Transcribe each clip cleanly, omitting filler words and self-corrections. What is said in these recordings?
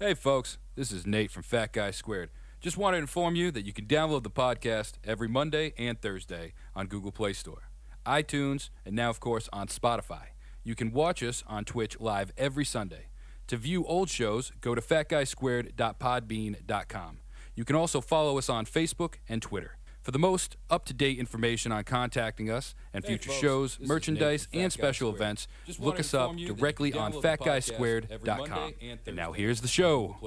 Hey folks, this is Nate from Fat Guy Squared. Just want to inform you that you can download the podcast every Monday and Thursday on Google Play Store, iTunes, and now of course on Spotify. You can watch us on Twitch live every Sunday. To view old shows, go to fatguysquared.podbean.com. You can also follow us on Facebook and Twitter. For the most up-to-date information on contacting us and future shows, merchandise, and special events, look us up directly on fatguysquared.com. And now here's the show.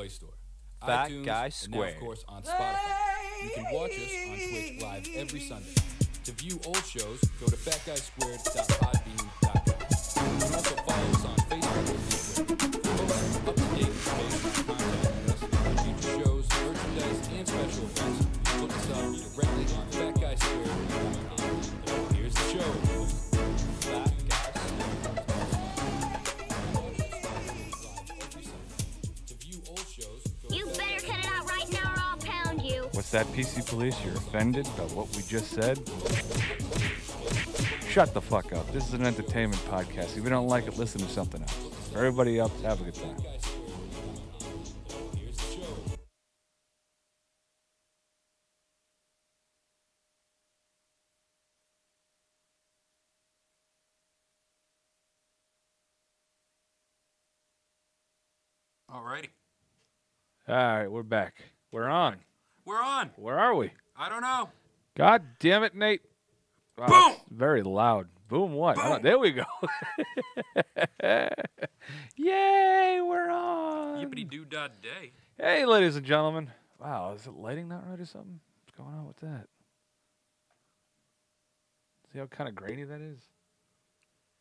Fat Guy Squared. Of course, on Spotify. You can watch us on Twitch live every Sunday. To view old shows, go to fatguysquared.podbean.com. You can also follow us on Facebook and Twitter. For the most up-to-date information on contacting us, future shows, merchandise, and special events, look us up directly on fatguysquared.com. Now here's the show. Fat Guy You better cut it out right now or I'll pound you. What's that, PC Police? You're offended by what we just said? Shut the fuck up. This is an entertainment podcast. If you don't like it, listen to something else. Everybody else, have a good time. Alrighty. All right, we're back. We're on. We're on. Where are we? I don't know. God damn it, Nate. Wow, Boom! that's very loud. Boom what? Boom! There we go. Yay, we're on. Yippity-doo-dah-day. Hey, ladies and gentlemen. Wow, is it lighting not right or something? What's going on with that? See how kind of grainy that is?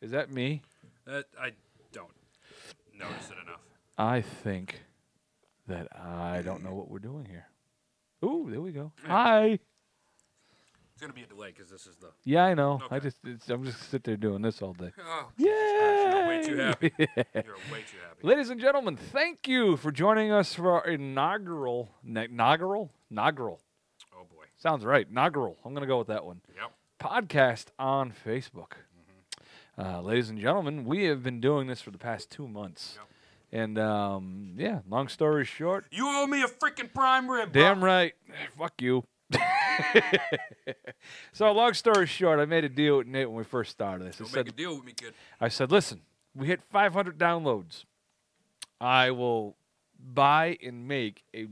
Is that me? I don't notice it enough. I think that I don't know what we're doing here. Ooh, there we go. Hi. It's going to be a delay because this is the... Yeah, I know. Okay. I'm just sit there doing this all day. Oh, Yay! You're way too happy. You're way too happy. Ladies and gentlemen, thank you for joining us for our inaugural. Oh, boy. Sounds right. Inaugural. I'm going to go with that one. Yep. Podcast on Facebook. Ladies and gentlemen, we have been doing this for the past 2 months. Yep. And, yeah, long story short. You owe me a freaking prime rib, bro. Damn right. Fuck you. So, long story short, I made a deal with Nate when we first started this. Don't make a deal with me, kid. I said, listen, we hit 500 downloads. I will buy and make a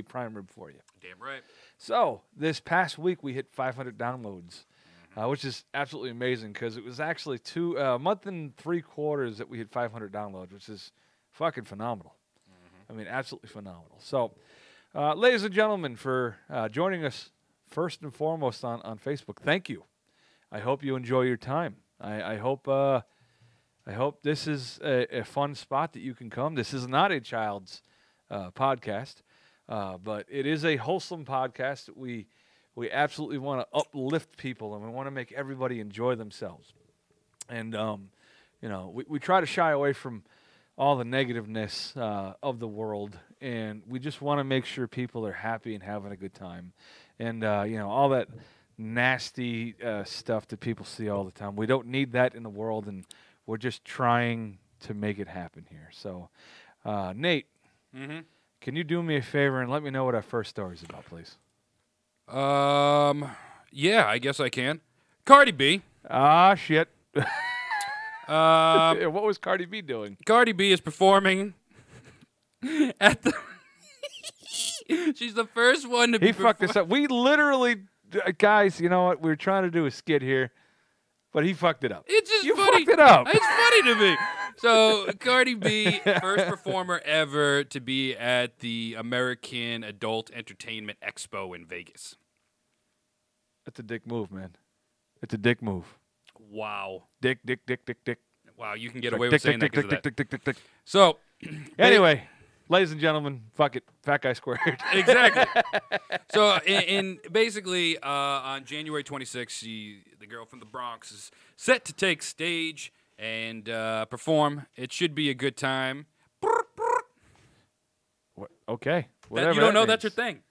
prime rib for you. Damn right. So, this past week, we hit 500 downloads, which is absolutely amazing because it was actually a month and 3 quarters that we hit 500 downloads, which is fucking phenomenal. I mean, absolutely phenomenal. So, ladies and gentlemen, for joining us first and foremost on Facebook, thank you. I hope you enjoy your time. I hope this is a fun spot that you can come. This is not a child's podcast, but it is a wholesome podcast. We absolutely want to uplift people, and we want to make everybody enjoy themselves. And you know, we try to shy away from all the negativeness of the world, and we just want to make sure people are happy and having a good time. And, you know, all that nasty stuff that people see all the time, we don't need that in the world, and we're just trying to make it happen here. So, Nate, can you do me a favor and let me know what our first story is about, please? Yeah, I guess I can. Cardi B. Ah, shit. What was Cardi B doing? Cardi B is performing at the... She's the first one to be... He fucked this up. We literally... Guys, you know what? We were trying to do a skit here, but he fucked it up. It's just you funny. fucked it up. It's funny to me. So, Cardi B, first performer ever to be at the American Adult Entertainment Expo in Vegas. That's a dick move, man. It's a dick move. Wow. Dick. Wow, you can get away with saying that because of that. Dick. So, Anyway, ladies and gentlemen, fuck it. Fat Guy Squared. Exactly. So, in basically, on January 26th, the girl from the Bronx is set to take stage and perform. It should be a good time. What? Okay. You don't know that's her thing.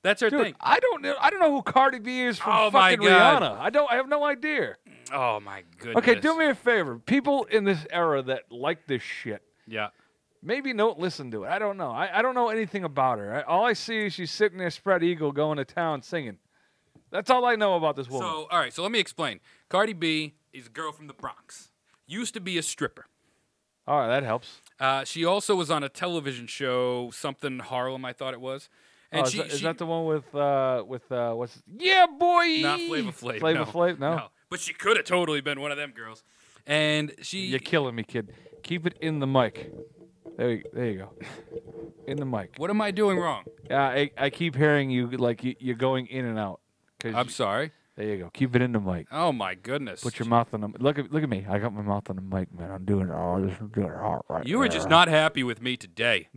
That's her Dude, thing. I don't know who Cardi B is from Oh, my fucking God. Rihanna. I have no idea. Oh, my goodness. Okay, do me a favor. People in this era that like this shit, Yeah. Maybe don't listen to it. I don't know. I don't know anything about her. All I see is she's sitting there spread eagle going to town singing. That's all I know about this woman. So, all right, so let me explain. Cardi B is a girl from the Bronx. Used to be a stripper. All right, that helps. She also was on a television show, something Harlem, I thought it was. And is that the one with what's yeah boy? Not Flavor Flav. Flavor Flav, no. But she could have totally been one of them girls. And You're killing me, kid. Keep it in the mic. There you go. In the mic. What am I doing wrong? I keep hearing you like you're going in and out. I'm sorry. There you go. Keep it in the mic. Oh my goodness. Put your mouth on the look at me. I got my mouth on the mic, man. I'm doing all right. You were just not happy with me today.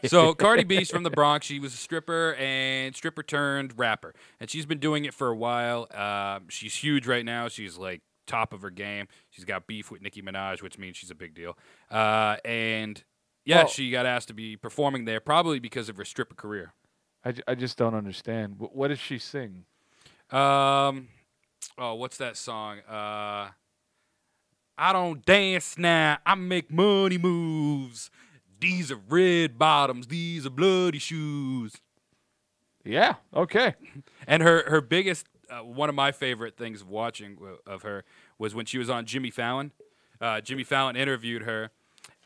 So Cardi B's from the Bronx. She was a stripper and stripper turned rapper, and she's been doing it for a while. She's huge right now. She's like top of her game. She's got beef with Nicki Minaj, which means she's a big deal. She got asked to be performing there, probably because of her stripper career. I just don't understand. What does she sing? What's that song? I don't dance now. I make money moves. These are red bottoms. These are bloody shoes. Yeah. Okay. And her biggest, one of my favorite things of watching of her was when she was on Jimmy Fallon. Jimmy Fallon interviewed her,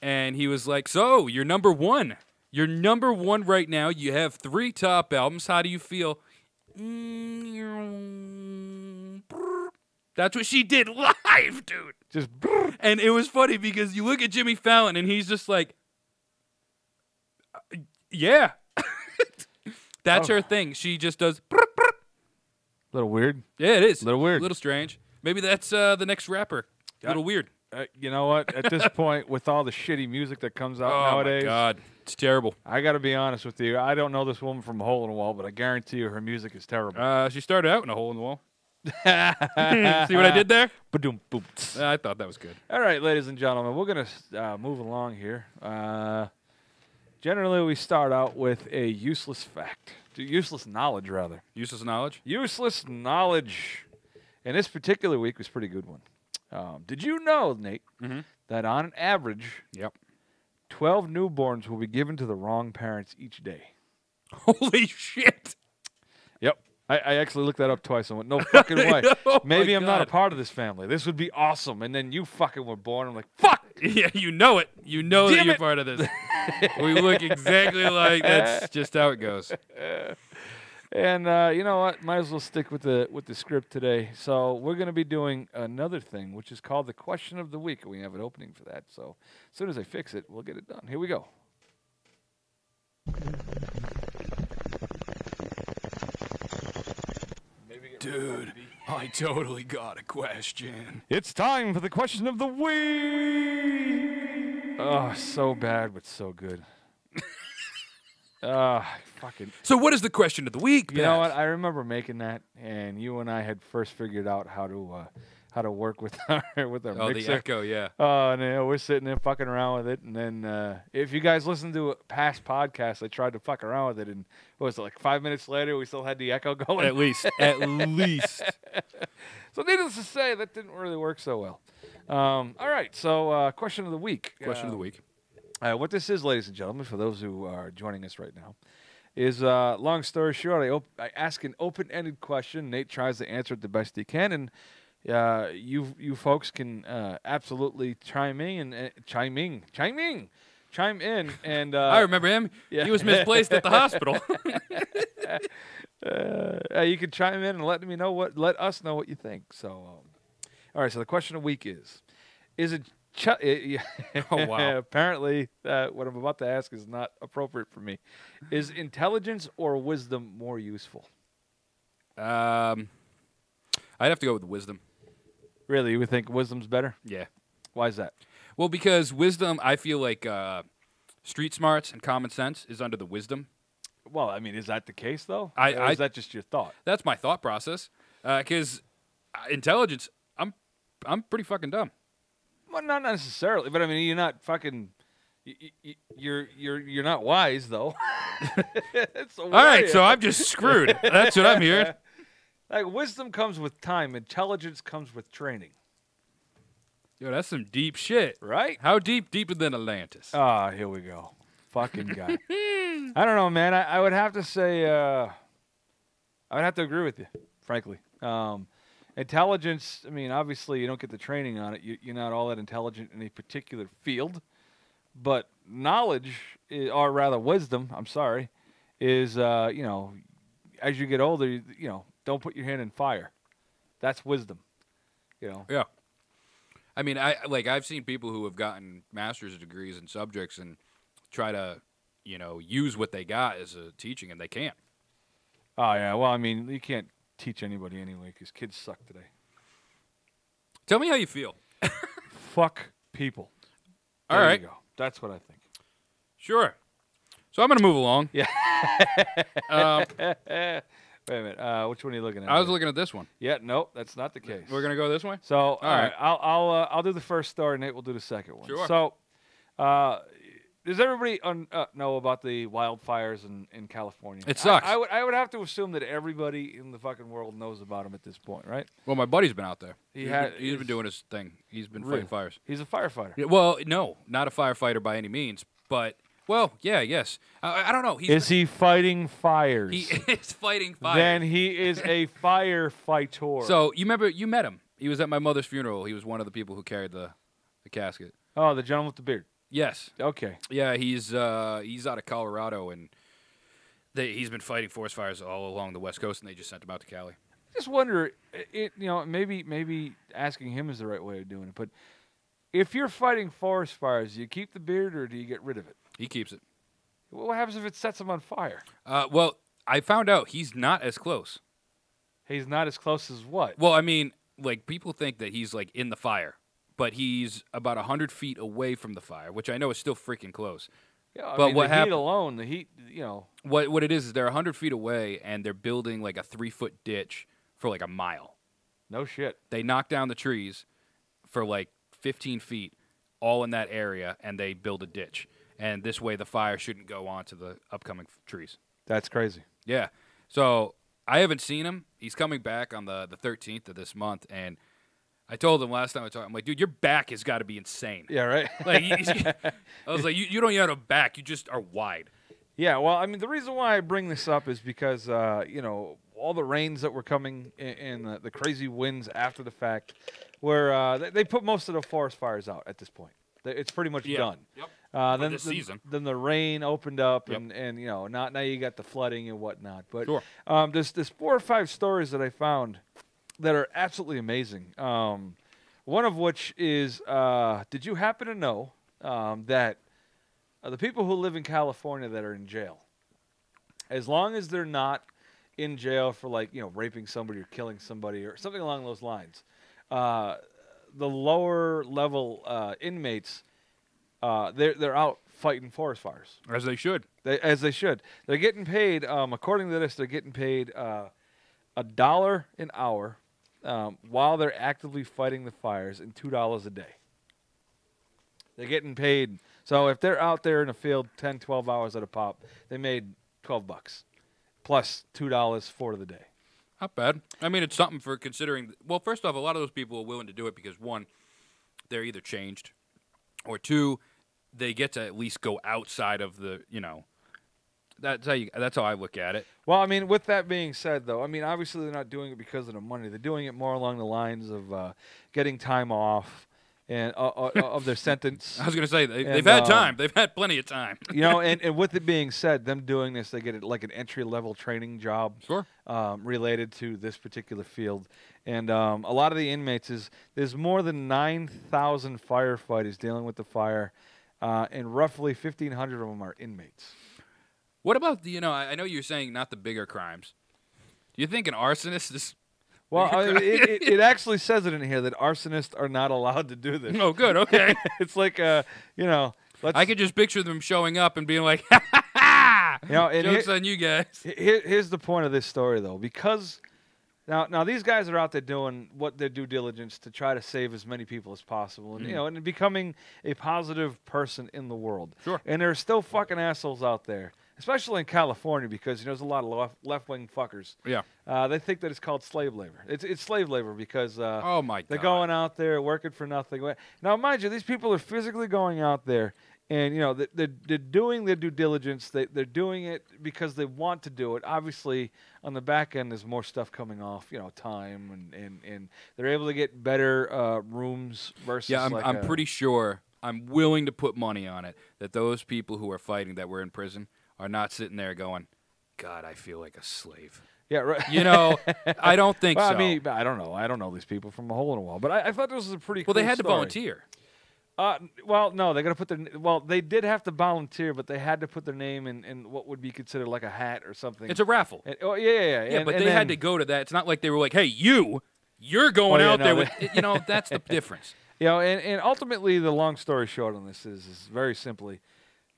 and he was like, "So you're number one. You're number one right now. You have 3 top albums. How do you feel?" That's what she did live, dude. Just and it was funny because you look at Jimmy Fallon and he's just like, yeah. That's her thing. She just does. A little weird. Yeah, it is. A little weird. A little strange. Maybe that's the next rapper. A little weird. You know what? At this point, with all the shitty music that comes out nowadays, my God, it's terrible. I got to be honest with you. I don't know this woman from a hole in the wall, but I guarantee you her music is terrible. She started out in a hole in the wall. See what I did there? Ba-doom, boom. I thought that was good. All right, ladies and gentlemen, we're going to move along here. Generally, we start out with a useless fact. Useless knowledge, rather. Useless knowledge? Useless knowledge. And this particular week was a pretty good one. Did you know, Nate, that on an average, 12 newborns will be given to the wrong parents each day? Holy shit. Yep. I actually looked that up twice and went, no fucking way. Oh Maybe I'm not a part of this family. This would be awesome. And then you fucking were born. I'm like, fuck. Yeah, you know it. You know that you're part of this. We look exactly like that's just how it goes. And you know what? Might as well stick with the script today. So we're going to be doing another thing, which is called the question of the week. We have an opening for that. So as soon as I fix it, we'll get it done. Here we go. Dude, I totally got a question. It's time for the question of the week. Oh, so bad, but so good. Fucking. So what is the question of the week, You know what? I remember making that, and you and I had first figured out how to work with our mixer. The Echo, yeah. Oh, and we're sitting there fucking around with it, and then if you guys listen to past podcasts, I tried to fuck around with it, and what was it, like 5 minutes later, we still had the Echo going? At least. So needless to say, that didn't really work so well. All right, so question of the week. Question of the week. What this is, ladies and gentlemen, for those who are joining us right now, is long story short, I ask an open-ended question. Nate tries to answer it the best he can, and you folks can absolutely chime in. And I remember him. Yeah. He was misplaced at the hospital. You can chime in and let us know what you think. So, all right. So the question of the week is it? Oh, wow. Apparently, what I'm about to ask is not appropriate for me. Is intelligence or wisdom more useful? I'd have to go with wisdom. Really? You would think wisdom's better? Yeah. Why is that? Well, because wisdom, I feel like street smarts and common sense is under the wisdom. Well, I mean, is that the case, though? Or is that just your thought? That's my thought process. Because intelligence, I'm pretty fucking dumb. Well, not necessarily, but I mean, you're not fucking. You're not wise, though. So all right, so I'm just screwed. That's what I'm hearing. Like wisdom comes with time, intelligence comes with training. Yo, that's some deep shit. Right? How deep? Deeper than Atlantis. Ah, here we go. Fucking guy. I don't know, man. I would have to say, I would have to agree with you, frankly. Intelligence, I mean, obviously you don't get the training on it. You're not all that intelligent in a particular field. But knowledge, or rather wisdom, I'm sorry, is, you know, as you get older, you know, don't put your hand in fire. That's wisdom, you know. Yeah. I mean, I've seen people who have gotten master's degrees in subjects and try to, you know, use what they got as a teaching, and they can't. Oh, yeah. Well, I mean, you can't teach anybody anyway because kids suck today. Tell me how you feel. Fuck people. All There right. you go. That's what I think. Sure. So I'm going to move along. Yeah. Wait a minute. Which one are you looking at? I was here? looking at this one. Yeah, nope, that's not the case. We're going to go this way? So, all right. right, I'll do the first story. Nate will do the second one. Sure. So, does everybody know about the wildfires in California? It sucks. I would have to assume that everybody in the fucking world knows about them at this point, right? Well, my buddy's been out there. He's he's been doing his thing. He's been Really? fighting fires. He's a firefighter. Yeah, well, no, not a firefighter by any means, but, well, yeah, yes. I don't know. Is he fighting fires? He is fighting fire. Then he is a firefighter. So you met him. He was at my mother's funeral. He was one of the people who carried the casket. Oh, the gentleman with the beard. Yes. Okay. Yeah, he's out of Colorado, and he's been fighting forest fires all along the West Coast, and they just sent him out to Cali. Just wonder, you know, maybe asking him is the right way of doing it. But if you're fighting forest fires, do you keep the beard or do you get rid of it? He keeps it. What happens if it sets him on fire? Well, I found out he's not as close. He's not as close as what? Well, I mean, like, people think that he's, like, in the fire, but he's about 100 feet away from the fire, which I know is still freaking close. Yeah, but I mean, what the happened? heat alone, the heat, you know. What it is they're 100 feet away, and they're building, like, a 3-foot ditch for, like, a mile. No shit. They knock down the trees for, like, 15 feet, all in that area, and they build a ditch. And this way the fire shouldn't go onto the upcoming trees. That's crazy. Yeah. So I haven't seen him. He's coming back on the 13th of this month, and I told him last time I talked, I'm like, dude, your back has got to be insane. Yeah, right. Like, I was like, you don't even have a back. You just are wide. Yeah, well, I mean, the reason why I bring this up is because, you know, all the rains that were coming and the crazy winds after the fact, where they put most of the forest fires out at this point. It's pretty much done. Yep. Then this season. Then the rain opened up, Yep. and you know, now you got the flooding and whatnot. But Sure. There's 4 or 5 stories that I found that are absolutely amazing. One of which is, did you happen to know that the people who live in California that are in jail, as long as they're not in jail for, like, you know, raping somebody or killing somebody or something along those lines, the lower level inmates, they're out fighting forest fires. As they should. As they should. They're getting paid, according to this, they're getting paid $1 an hour while they're actively fighting the fires, and $2 a day. They're getting paid. So if they're out there in the field 10, 12 hours at a pop, they made $12 plus $2 for the day. Not bad. I mean, it's something for considering. Well, first off, a lot of those people are willing to do it because, one, they're either changed, or 2, they get to at least go outside of the, you know, that's how I look at it. Well, I mean, with that being said, though, I mean, obviously they're not doing it because of the money. They're doing it more along the lines of getting time off and of their sentence. I was going to say, they've had time. They've had plenty of time. You know, and with it being said, them doing this, they get it like an entry-level training job. Sure. Related to this particular field. And a lot of the inmates there's more than 9,000 firefighters dealing with the fire, and roughly 1,500 of them are inmates. What about the, you know, I know you're saying not the bigger crimes. Do you think an arsonist is... Well, it actually says it in here that arsonists are not allowed to do this. Oh, good, okay. It's like, you know... I could just picture them showing up and being like, ha, ha, ha! You know, and Joke's on you guys. Here's the point of this story, though. Because now these guys are out there doing what their due diligence to try to save as many people as possible, and you know, and becoming a positive person in the world. Sure. And there are still fucking assholes out there especially in California, because there's a lot of left-wing fuckers. Yeah. They think that it's called slave labor. It's slave labor because Oh my they're God. going out there working for nothing. Now, mind you, these people are physically going out there, and they're doing their due diligence. They're doing it because they want to do it. Obviously, on the back end, there's more stuff coming off. Time and they're able to get better rooms versus. Yeah, I'm pretty sure. I'm willing to put money on it that those people who are fighting that were in prison are not sitting there going, God, I feel like a slave. Yeah, right. I don't think well, so. I mean, I don't know. I don't know these people from a hole in a wall, but I thought this was a pretty cool Well, they had story. to volunteer. Well, no, they got to put their. Well, they did have to volunteer, but they had to put their name in what would be considered like a hat or something. It's a raffle. Oh yeah. Yeah, but they had to go to that. It's not like they were like, hey, you're going out there with, that's the difference. And ultimately, the long story short on this is very simply,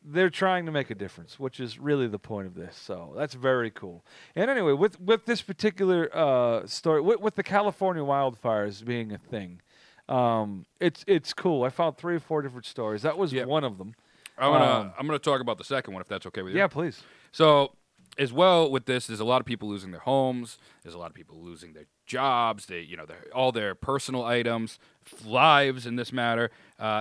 they're trying to make a difference, which is really the point of this. So that's very cool. And anyway, with this particular story, with the California wildfires being a thing, it's cool. I found 3 or 4 different stories. That was one of them. I'm gonna talk about the second one if that's okay with you. Yeah, please. So, as well with this, there's a lot of people losing their homes. There's a lot of people losing their jobs. All their personal items, lives in this matter.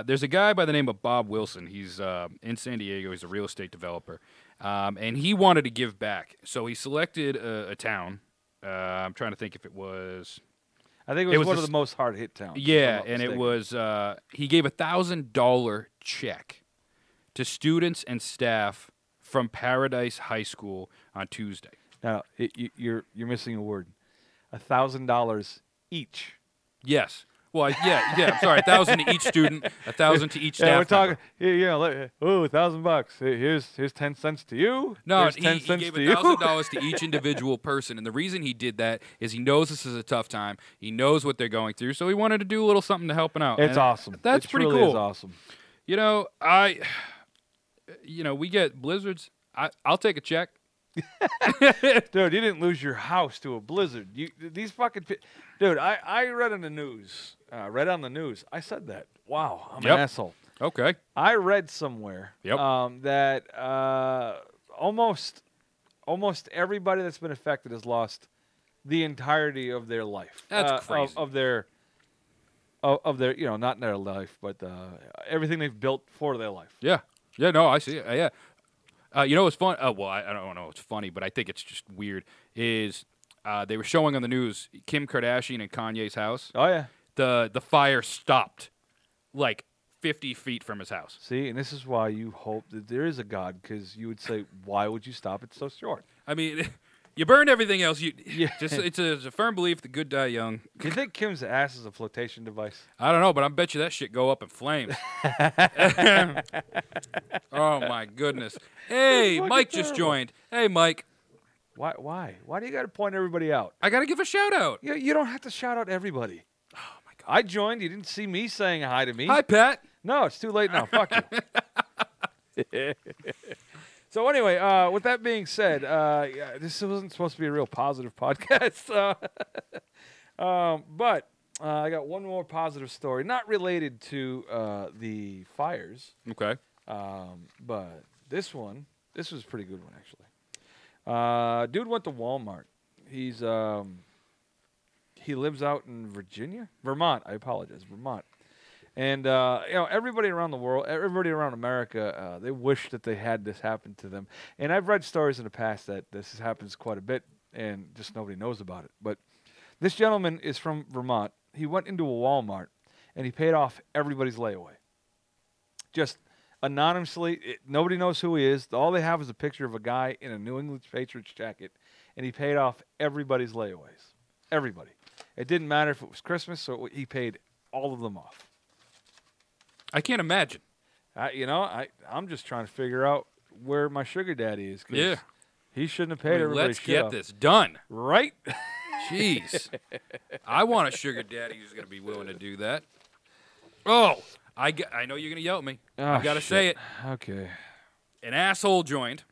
There's a guy by the name of Bob Wilson. He's in San Diego. He's a real estate developer, and he wanted to give back. So he selected a town. I'm trying to think if it was. I think it was one of the most hard-hit towns. Yeah, and it was. He gave $1,000 check to students and staff from Paradise High School on Tuesday. Now, you're missing a word. $1,000 each. Yes. Well, I'm sorry. 1,000 to each student, 1,000 to each staff. Yeah, we're talking. member. $1,000. Here's 10 cents to you. No, Here's he 10 cents gave to you. $1,000 to each individual person, and the reason he did that is he knows this is a tough time. He knows what they're going through, so he wanted to do a little something to help them out. It's And awesome. That's it pretty truly cool. Is awesome. We get blizzards. I'll take a check. Dude, you didn't lose your house to a blizzard. These fucking dude. I read on the news. I said that. Wow, I'm an asshole. Okay. I read somewhere that almost everybody that's been affected has lost the entirety of their life. That's crazy. Of their not their life, but everything they've built for their life. Yeah. Yeah. No, I see it. Yeah. What's fun? Well, I don't know. It's funny, but I think it's just weird. Is they were showing on the news Kim Kardashian and Kanye's house. Oh yeah. The fire stopped like 50 feet from his house. See, and this is why you hope that there is a God, because you would say, why would you stop it so short? I mean, you burned everything else. It's a firm belief the good die young. Do you think Kim's ass is a flotation device? I don't know, but I bet you that shit go up in flames. Oh my goodness! Hey, Mike just joined. Hey, Mike. Why? Why do you got to point everybody out? I got to give a shout out. You don't have to shout out everybody. Oh my God! I joined. You didn't see me saying hi to me. Hi, Pat. No, it's too late now. Fuck you. So anyway, with that being said, this wasn't supposed to be a real positive podcast, but I got one more positive story, not related to the fires. Okay. But this was a pretty good one actually. Dude went to Walmart. He lives out in Vermont. I apologize, Vermont. And everybody around the world, everybody around America, they wish that they had this happen to them. And I've read stories in the past that this happens quite a bit, and just nobody knows about it. But this gentleman is from Vermont. He went into a Walmart, and he paid off everybody's layaway. Just anonymously, nobody knows who he is. All they have is a picture of a guy in a New England Patriots jacket, and he paid off everybody's layaways. Everybody. It didn't matter if it was Christmas, so he paid all of them off. I can't imagine. I'm just trying to figure out where my sugar daddy is. Yeah. He shouldn't have paid everybody. Let's get this done. Right? Jeez. I want a sugar daddy who's going to be willing to do that. Oh, I know you're going to yell at me. I got to say it. Okay. An asshole joined.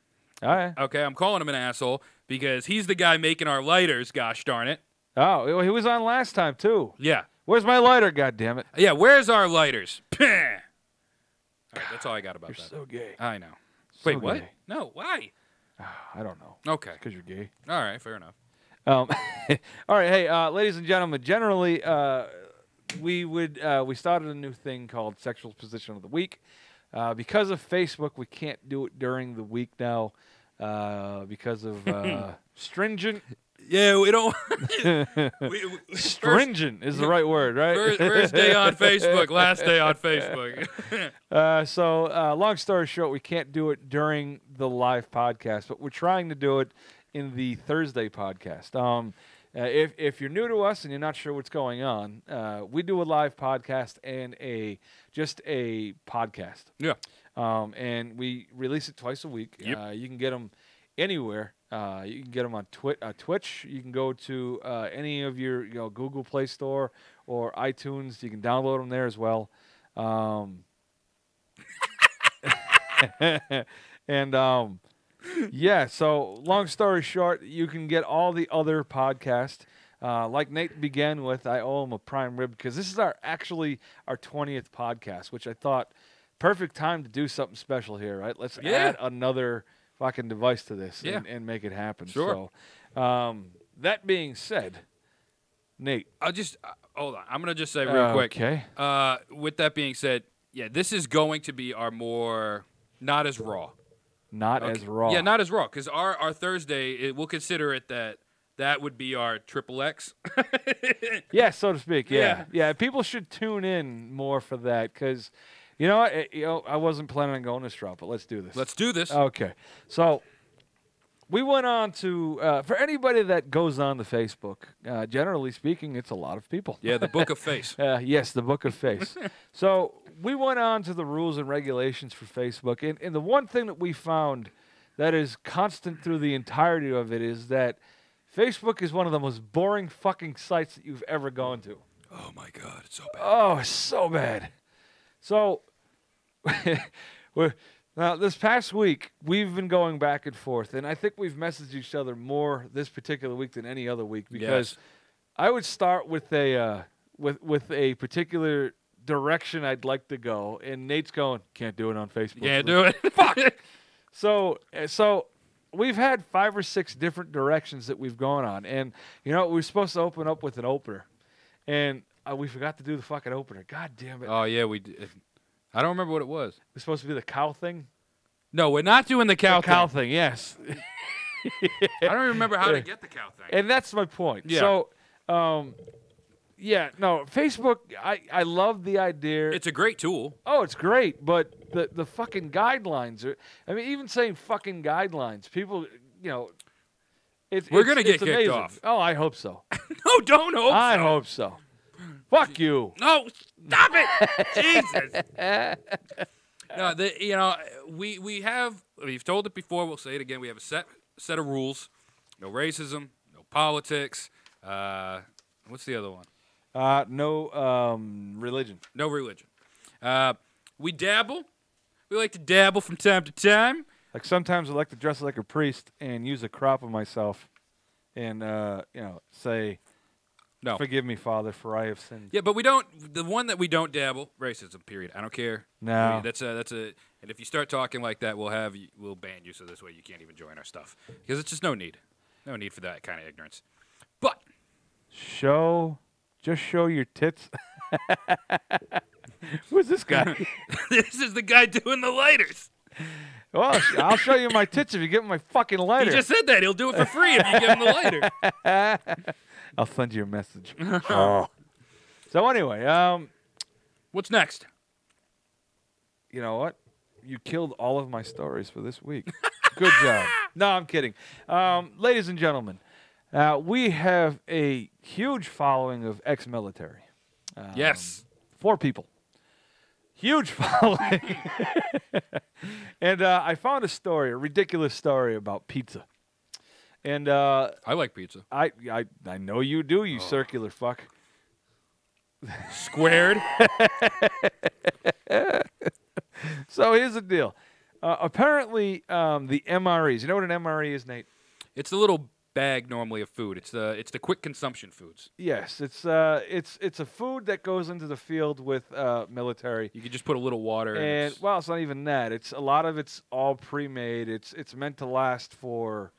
All right. Okay, I'm calling him an asshole because he's the guy making our lighters, gosh darn it. Oh, he was on last time, too. Yeah. Where's my lighter, goddammit? Yeah, where's our lighters? All right, that's all I got about that. You're so gay. I know. So Wait, what? gay. No, why? I don't know. Okay. Because you're gay. All right, fair enough. All right, hey, ladies and gentlemen. Generally, we started a new thing called Sexual Position of the Week. Because of Facebook, we can't do it during the week now. Because of stringent. Yeah, we don't. Stringent is the right word, right? First day on Facebook, last day on Facebook. So, long story short, we can't do it during the live podcast, but we're trying to do it in the Thursday podcast. If you're new to us and you're not sure what's going on, we do a live podcast and just a podcast. Yeah. And we release it twice a week. Yep. You can get them anywhere. You can get them on Twitch. You can go to any of your Google Play Store or iTunes. You can download them there as well. And yeah, so long story short, you can get all the other podcasts. Like Nate began with, I owe him a prime rib because this is actually our 20th podcast, which I thought perfect time to do something special here, right? Let's add another fucking device to this and make it happen. Sure. So, that being said, Nate. I'll just hold on. I'm gonna just say real quick. Okay. With that being said, yeah, this is going to be our more not as raw. Not as raw. Yeah, not as raw. Because our Thursday, we'll consider it that would be our triple X. Yeah, so to speak. Yeah. People should tune in more for that because, I wasn't planning on going this route, but let's do this. Let's do this. Okay. So we went on to, for anybody that goes on the Facebook, generally speaking, it's a lot of people. Yeah, the Book of Face. Yes, the Book of Face. So we went on to the rules and regulations for Facebook, and the one thing that we found that is constant through the entirety of it is that Facebook is one of the most boring fucking sites that you've ever gone to. Oh, my God. It's so bad. Oh, it's so bad. So now this past week, we've been going back and forth, and I think we've messaged each other more this particular week than any other week because I would start with a with a particular direction I'd like to go, and Nate's going, can't do it on Facebook. Can't do it. Fuck. So we've had 5 or 6 different directions that we've gone on, and we were supposed to open up with an opener, and we forgot to do the fucking opener. God damn it. Oh, yeah, we did. I don't remember what it was. It's supposed to be the cow thing. No, we're not doing the cow thing. Cow thing, yes. I don't even remember how to get the cow thing. And that's my point. Yeah. So, Facebook, I love the idea. It's a great tool. Oh, it's great, but the fucking guidelines are, even saying fucking guidelines, people, we're going to get kicked amazing. off. Oh, I hope so. No, don't hope so. I hope so. Fuck you. No, stop it. Jesus. No, we've told it before, we'll say it again. We have a set of rules. No racism, no politics. What's the other one? No religion. No religion. We dabble. We like to dabble from time to time. Like sometimes I like to dress like a priest and use a crop of myself and, say, no. Forgive me, Father, for I have sinned. Yeah, but we don't. The one that we don't dabble, racism. Period. I don't care. No. That's a. And if you start talking like that, we'll ban you. So this way you can't even join our stuff because it's just no need for that kind of ignorance. But just show your tits. Who's this guy? This is the guy doing the lighters. Well, I'll show you my tits if you give me my fucking lighter. He just said that. He'll do it for free if you give him the lighter. I'll send you a message. Oh. So anyway, what's next? You know what? You killed all of my stories for this week. Good job. No, I'm kidding. Ladies and gentlemen, we have a huge following of ex-military. Yes. 4 people. Huge following. And I found a ridiculous story about pizza. And I like pizza. I know you do, you circular fuck. Squared. So here's the deal. Apparently, the MREs. You know what an MRE is, Nate? It's a little bag normally of food. It's the quick consumption foods. Yes, it's a food that goes into the field with military. You can just put a little water in And it. well, it's not even that. It's a lot of it's all pre-made. It's meant to last for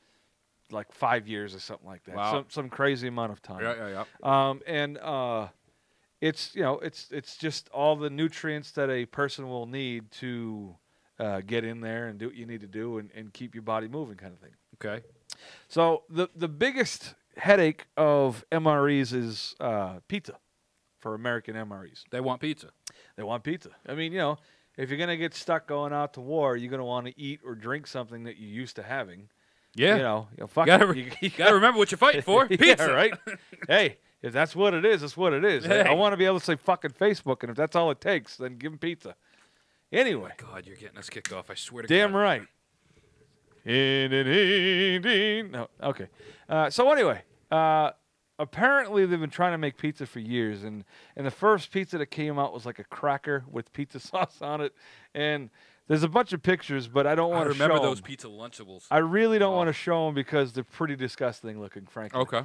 like 5 years or something like that. Wow. Some crazy amount of time. Yeah. It's it's just all the nutrients that a person will need to get in there and do what you need to do and keep your body moving, kind of thing. Okay. So the biggest headache of MREs is pizza for American MREs. They want pizza. They want pizza. I mean, if you're gonna get stuck going out to war, you're gonna want to eat or drink something that you're used to having. Yeah. Fuck you gotta remember what you're fighting for. Pizza, yeah, right? Hey, if that's what it is, that's what it is. Hey. I want to be able to say fucking Facebook, and if that's all it takes, then give them pizza. Anyway. God, you're getting us kicked off. I swear to Damn God. right. No, okay. So anyway, apparently they've been trying to make pizza for years, and the first pizza that came out was like a cracker with pizza sauce on it, and there's a bunch of pictures, but I don't I want to show remember those them. pizza Lunchables. I really don't Oh. want to show them because they're pretty disgusting looking, frankly. Okay.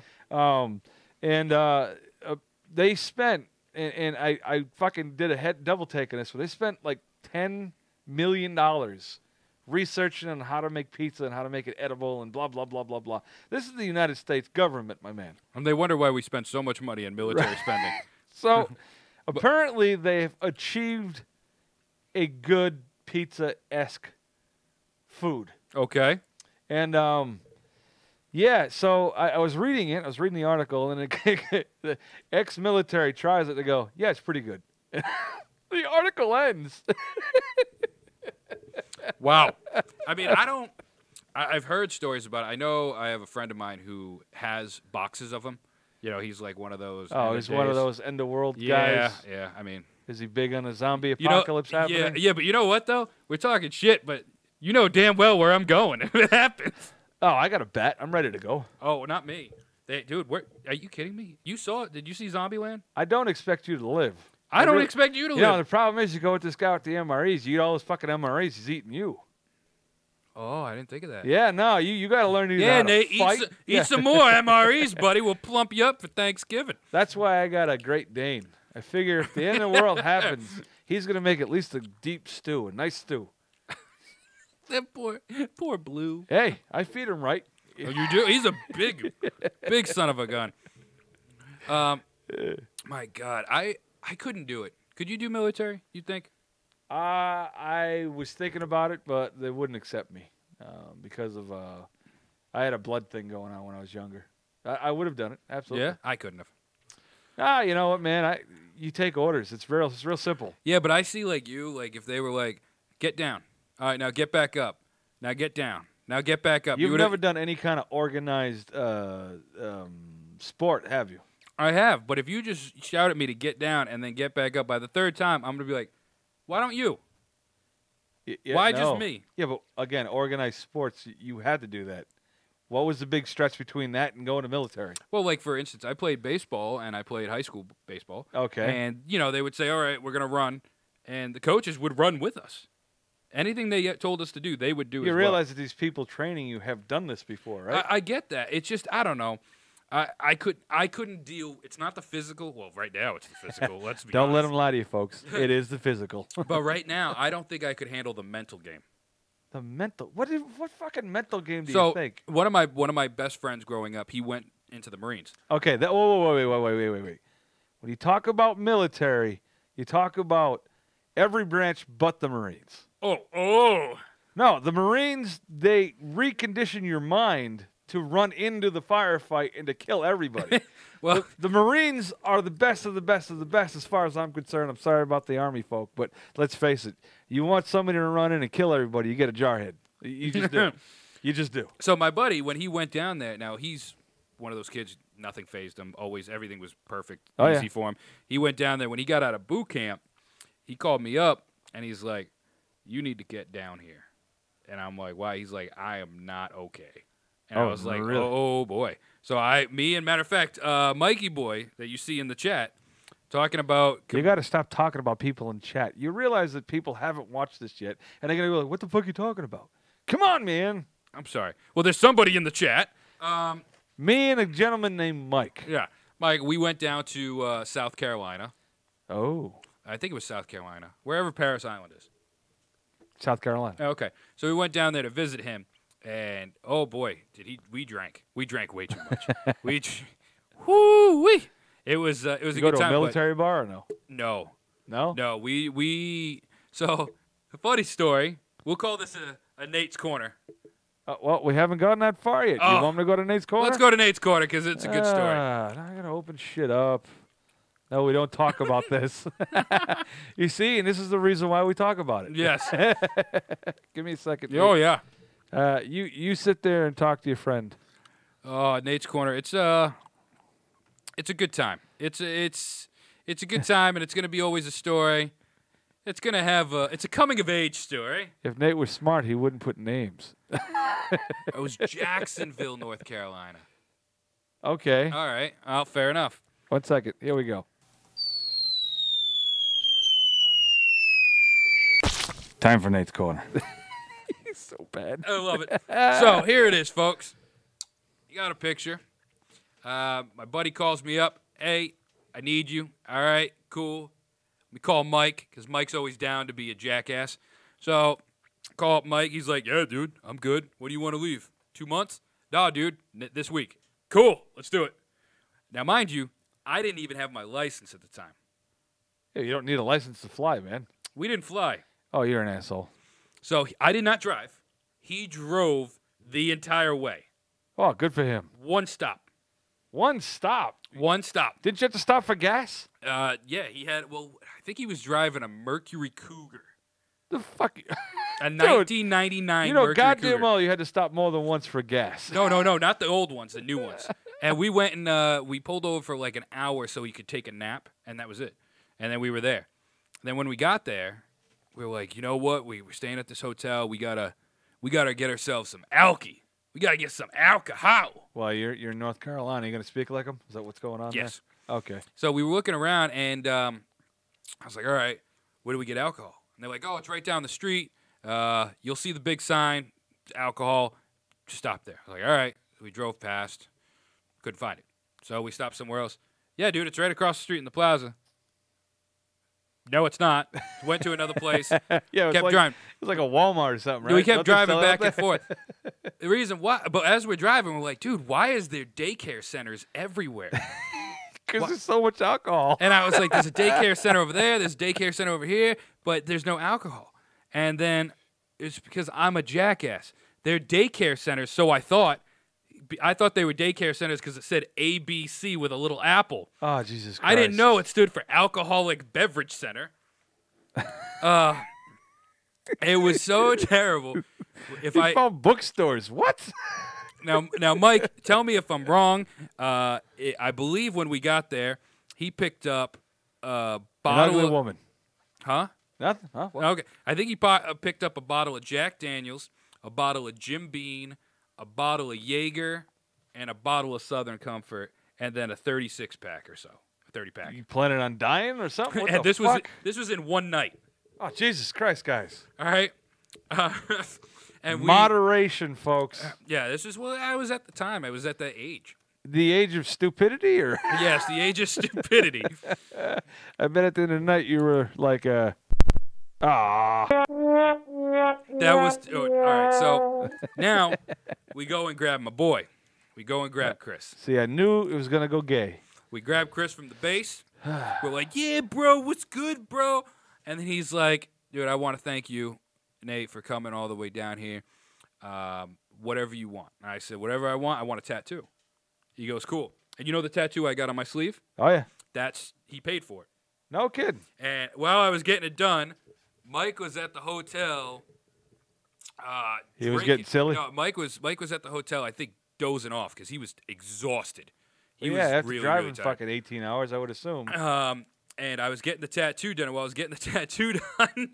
They spent, and I fucking did a double take on this, but they spent like $10 million researching on how to make pizza and how to make it edible and blah, blah, blah, blah, blah. This is the United States government, my man. And they wonder why we spend so much money on military spending. So apparently they've achieved a good pizza-esque food. Okay. And yeah, so I was reading it. I was reading the article, and the ex-military tries it. They go, yeah, it's pretty good. The article ends. Wow. I mean, I've heard stories about it. I know I have a friend of mine who has boxes of them. He's like one of those. Oh, he's one of those end-of-world Yeah, guys. yeah. I mean, Is he big on the zombie apocalypse happening? Yeah, but you know what, though? We're talking shit, but you know damn well where I'm going if it happens. Oh, I got a bet. I'm ready to go. Oh, not me. Dude, are you kidding me? You saw it? Did you see Zombieland? I don't expect you to live. I don't expect you to You know, the live. problem is you go with this guy with the MREs. You eat all those fucking MREs. He's eating you. Oh, I didn't think of that. Yeah, no, you got to learn to Yeah, how Nate, to fight. eat some more MREs, buddy. We'll plump you up for Thanksgiving. That's why I got a Great Dane. I figure if the end of the world happens, he's going to make at least a deep stew, a nice stew. That poor Blue. Hey, I feed him right. Oh, you do? He's a big son of a gun. My God, I couldn't do it. Could you do military, you think? I was thinking about it, but they wouldn't accept me because of I had a blood thing going on when I was younger. I would have done it, absolutely. Yeah, I couldn't have. You know what, man? You take orders. It's real simple. Yeah, but I see like if they were like, get down. All right, now get back up. Now get down. Now get back up. You've You never done any kind of organized sport, have you? I have, but if you just shout at me to get down and then get back up by the third time, I'm gonna be like, why don't you? Why just me? Yeah, but again, organized sports, you had to do that. What was the big stretch between that and going to military? Well, like for instance, I played baseball and I played high school baseball. Okay. And they would say, all right, we're gonna run, and the coaches would run with us. Anything they told us to do, they would do. You as realize that these people training you have done this before, right? I get that. It's just I don't know. I couldn't deal. It's not the physical. Well, right now it's the physical. Let's be Don't let honest. them lie to you, folks. It is the physical. But right now, I don't think I could handle the mental game. The mental. What fucking mental game do So you think? one of my best friends growing up, he went into the Marines. Okay. Wait. When you talk about military, you talk about every branch but the Marines. Oh. No, the Marines, they recondition your mind to run into the firefight and to kill everybody. Well, the Marines are the best of the best of the best as far as I'm concerned. I'm sorry about the Army folk, but let's face it. You want somebody to run in and kill everybody, you get a jarhead. You just do. You just do. so my buddy, when he went down there, now he's one of those kids, nothing fazed him. Always, everything was perfect, easy for him. He went down there. When he got out of boot camp, he called me up, and he's like, you need to get down here. And I'm like, why? He's like, I am not okay. And I was like, really? oh, boy. So matter of fact, Mikey Boy that you see in the chat, talking about. You got to stop talking about people in chat. You realize that people haven't watched this yet, and they're going to go like, what the fuck are you talking about? Come on, man. I'm sorry. Well, there's somebody in the chat. Me and a gentleman named Mike. Yeah. Mike, we went down to South Carolina. Oh. I think it was South Carolina, wherever Paris Island is. South Carolina. Okay. So we went down there to visit him, and oh boy, we drank. We drank way too much. Whoo-wee. It was a good time. You go to a military bar or no? No. No? No, so a funny story. We'll call this a Nate's Corner. Well, we haven't gotten that far yet. Oh. You want me to go to Nate's Corner? Let's go to Nate's Corner because it's a good story. Now I got to open shit up. No, we don't talk about this. You see, and this is the reason why we talk about it. Yes. Give me a second. Oh, yeah. You sit there and talk to your friend. Oh, Nate's Corner. It's a good time. It's a good time, and it's going to be always a story. It's going to have it's a coming-of-age story. If Nate was smart, he wouldn't put names. It was Jacksonville, North Carolina. Okay. All right. Well, fair enough. 1 second. Here we go. Time for Nate's Corner. He's so bad. I love it. So here it is, folks. You got a picture. My buddy calls me up. Hey, I need you. All right, cool. We call Mike because Mike's always down to be a jackass. So call up Mike. He's like, yeah, dude, I'm good. When do you want to leave? 2 months? Nah, dude, this week. Cool, let's do it. Now, mind you, I didn't even have my license at the time. Yeah, you don't need a license to fly, man. We didn't fly. Oh, you're an asshole. So I did not drive. He drove the entire way. Oh, good for him. One stop. One stop. One stop. Didn't you have to stop for gas? Yeah, he had, I think he was driving a Mercury Cougar. The fuck? A 1999 You know, Mercury goddamn Cougar. well, you had to stop more than once for gas. No, not the old ones, the new ones. And we went and we pulled over for like an hour so he could take a nap, and that was it. And then we were there. Then when we got there, we were like, you know what? We were staying at this hotel. We gotta get ourselves some alky. We gotta get some alcohol. Well, you're in North Carolina. You gonna speak like them? Is that what's going on Yes. there? Okay. So we were looking around, and I was like, all right, where do we get alcohol? And they're like, oh, it's right down the street. You'll see the big sign, alcohol. Just stop there. I was like, all right. We drove past. Couldn't find it. So we stopped somewhere else. Yeah, dude, it's right across the street in the plaza. No, it's not. Went to another place. Yeah, kept driving. It was like a Walmart or something, right? We kept Don't they driving sell back it out and forth. The reason why, but as we're driving, we're like, dude, why is there daycare centers everywhere? Because there's so much alcohol. And I was like, there's a daycare center over there, there's a daycare center over here, but there's no alcohol. And then it's because I'm a jackass. They're daycare centers, so I thought they were daycare centers because it said ABC with a little apple. Oh, Jesus Christ. I didn't know it stood for Alcoholic Beverage Center. It was so terrible. If I found bookstores. What? Now, Mike, tell me if I'm wrong. I believe when we got there, he picked up a bottle An ugly of woman. Huh? Nothing? Huh? What? Okay. I think he picked up a bottle of Jack Daniels, a bottle of Jim Beam, a bottle of Jaeger, and a bottle of Southern Comfort, and then a 36-pack or so. A 30-pack. You planning on dying or something? What And the fuck? this was in one night. Oh, Jesus Christ, guys. All right? And Moderation, folks. Yeah, this is what I was at the time. I was at that age. The age of stupidity, or? Yes, the age of stupidity. I bet at the end of the night you were like, That was all right. So now we go and grab my boy. We go and grab Chris. See, I knew it was gonna go gay. We grab Chris from the base. We're like, yeah, bro, what's good, bro? And then he's like, dude, I want to thank you, Nate, for coming all the way down here. Whatever you want. And I said, whatever I want a tattoo. He goes, cool. And you know the tattoo I got on my sleeve? Oh yeah. He paid for it. No kidding. And while I was getting it done, Mike was at the hotel. He was drinking. getting silly. No, Mike was at the hotel. I think dozing off because he was exhausted. He was after really, driving really tired. fucking 18 hours, I would assume. And I was getting the tattoo done. And while I was getting the tattoo done,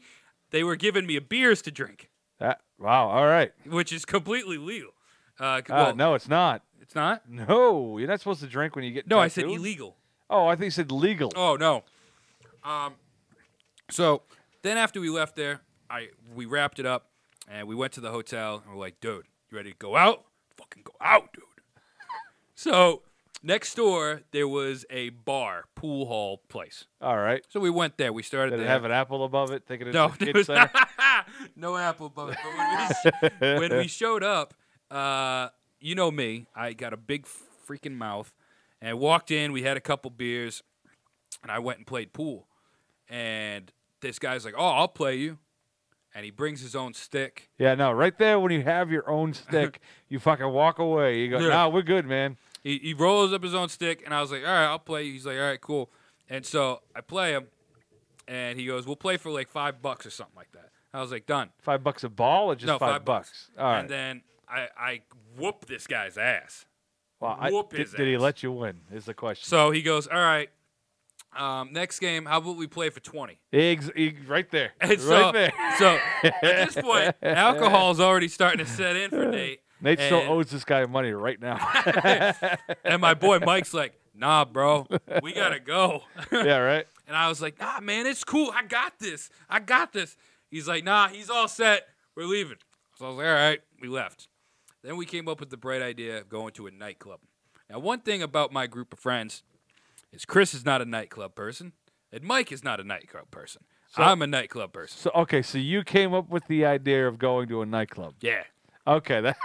they were giving me beers to drink, Wow. All right. which is completely legal. No, it's not. It's not. No, you're not supposed to drink when you get. No, tattooed. I said illegal. Oh, I think you said legal. Oh no. So then after we left there, we wrapped it up and we went to the hotel and we're like, dude, you ready to go out? Fucking go out, dude. So next door, there was a bar, pool hall place. All right. So we went there. We started Did there. it have an apple above it? Thinking it's No, a there kid was center? no apple above it. But when we showed up, you know me, I got a big freaking mouth, and I walked in. We had a couple beers, and I went and played pool. And this guy's like, "Oh, I'll play you," and he brings his own stick. Yeah, no, right there when you have your own stick, you fucking walk away. You go, Yeah. nah, we're good, man. He rolls up his own stick, and I was like, "All right, I'll play you." He's like, "All right, cool." And so I play him, and he goes, "We'll play for like $5 or something like that." I was like, "Done." $5 a ball or just No, $5? All right. And then I whoop this guy's ass. Well, whoop his did he ass. let you win? Is the question. So he goes, "All right, next game, how about we play for 20?" Right there. And right so, there. so at this point, alcohol's already starting to set in for Nate. Nate still and- owes this guy money right now. And my boy Mike's like, "Nah, bro, we gotta go." Yeah, right? And I was like, "Nah, man, it's cool. I got this. I got this." He's like, "Nah, he's all set. We're leaving." So I was like, "All right." We left. Then we came up with the bright idea of going to a nightclub. Now, one thing about my group of friends is Chris is not a nightclub person, and Mike is not a nightclub person. So- I'm a nightclub person. So okay, so you came up with the idea of going to a nightclub. Yeah. Okay, that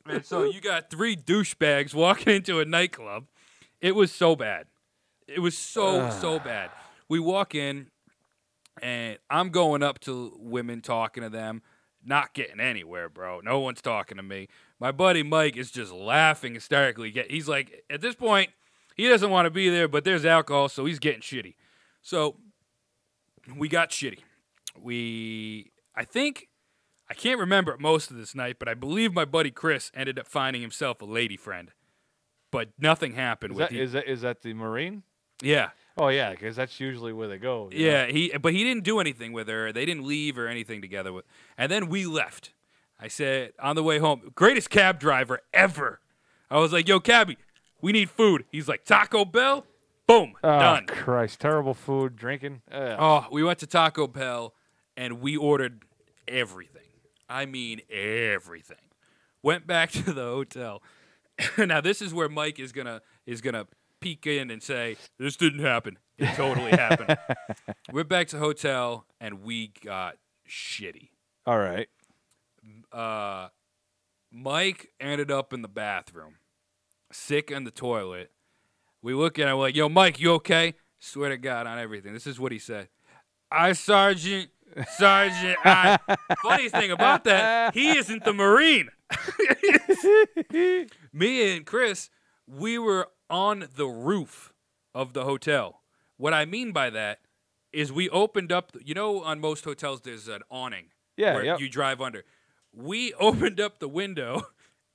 And so you got 3 douchebags walking into a nightclub. It was so bad. It was so bad. We walk in, and I'm going up to women, talking to them, not getting anywhere, bro. No one's talking to me. My buddy Mike is just laughing hysterically. He's like, at this point, he doesn't want to be there, but there's alcohol, so he's getting shitty. So we got shitty. I can't remember most of this night, but I believe my buddy Chris ended up finding himself a lady friend. But nothing happened with him. is that the Marine? Yeah. Oh yeah, because that's usually where they go. you know? Yeah, but he didn't do anything with her. They didn't leave or anything together with. And then we left. I said on the way home, greatest cab driver ever. I was like, "Yo, cabbie, we need food." He's like, "Taco Bell?" Boom, Oh done. Christ, terrible food, drinking. Ugh. Oh, we went to Taco Bell and we ordered everything. I mean everything. Went back to the hotel. Now this is where Mike is gonna peek in and say, "This didn't happen. It totally happened." We're back to the hotel and we got shitty. All right. Mike ended up in the bathroom, sick in the toilet. We look at him like, "Yo, Mike, you okay?" Swear to God on everything. This is what he said. Sergeant, Funniest thing about that, he isn't the Marine. Me and Chris, we were on the roof of the hotel. What I mean by that is we opened up, on most hotels there's an awning where yep. you drive under. We opened up the window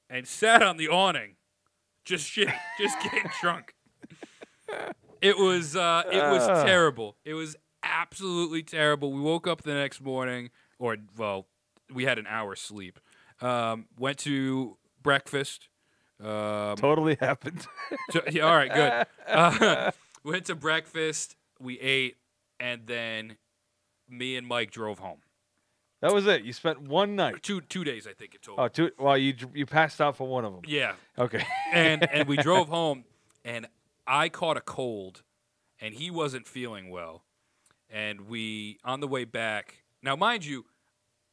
and sat on the awning, just shitting, just getting drunk. It was terrible. It was absolutely terrible. We woke up the next morning, we had an hour's sleep. Went to breakfast. Totally happened. Yeah, all right, good. Went to breakfast. We ate, and then me and Mike drove home. That was it. You spent one night. Two days, I think it total. Oh, two. Well, you passed out for one of them. Yeah. Okay. And we drove home, and I caught a cold, and he wasn't feeling well. And on the way back, now mind you,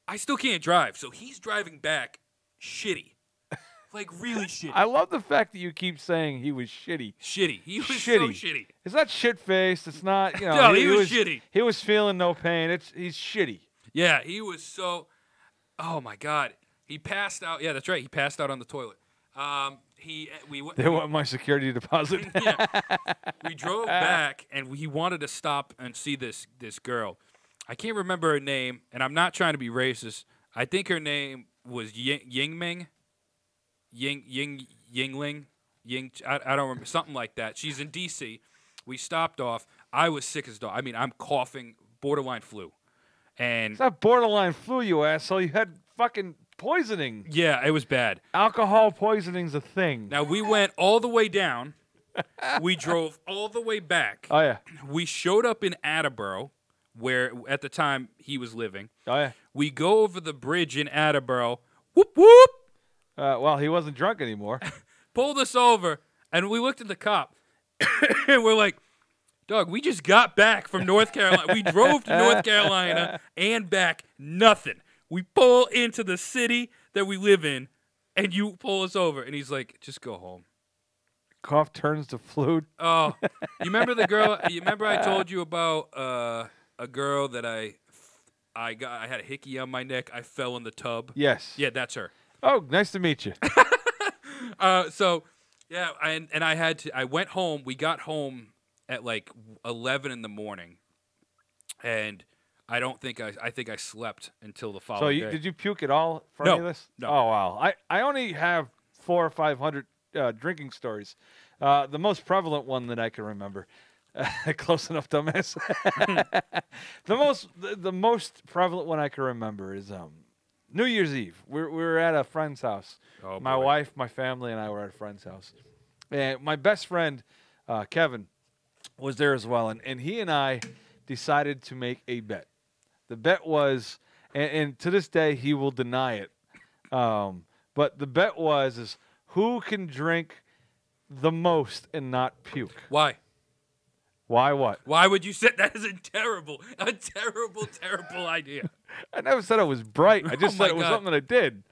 I still can't drive, so he's driving back shitty. Like really shitty. I love the fact that you keep saying he was shitty. Shitty. He was Shitty. so shitty. It's not shit-faced. It's not, No, he was shitty. He was feeling no pain. He's shitty. Yeah, he was so. Oh my God, he passed out. Yeah, that's right. He passed out on the toilet. They want my security deposit. Yeah. We drove back, and he wanted to stop and see this girl. I can't remember her name, and I'm not trying to be racist. I think her name was Yingming. Yingling. I don't remember, something like that. She's in D.C. We stopped off. I was sick as dog. I mean, I'm coughing, borderline flu. And It's not borderline flu, you asshole. You had fucking poisoning. yeah, it was bad. Alcohol poisoning's a thing. Now, we went all the way down. We drove all the way back. Oh, yeah. We showed up in Attleboro, where at the time he was living. Oh, yeah. We go over the bridge in Attleboro. Whoop, whoop. Well, he wasn't drunk anymore. pulled us over, and we looked at the cop, and we're like, dog, we just got back from North Carolina. We drove to North Carolina and back, nothing. We pull into the city that we live in, and you pull us over. And he's like, just go home. Cough turns to flute. Oh, you remember the girl? You remember I told you about a girl that I had a hickey on my neck. I fell in the tub. Yes. Yeah, that's her. Oh, nice to meet you. So, yeah, and I went home. We got home at like 11 in the morning, and I think I slept until the following day. Did you puke at all for No, any of this? no. Oh, wow. I only have 400 or 500 drinking stories. The most prevalent one that I can remember. Close enough, dumbass. the most prevalent one I can remember is New Year's Eve. We were at a friend's house. Oh, my boy. wife, my family, and I were at a friend's house. And my best friend, Kevin, was there as well. And he and I decided to make a bet. The bet was, and to this day he will deny it, but the bet is who can drink the most and not puke. Why? Why what? Why would you say that is a terrible idea? I never said I was bright. I just Oh, said it my was God. something I did.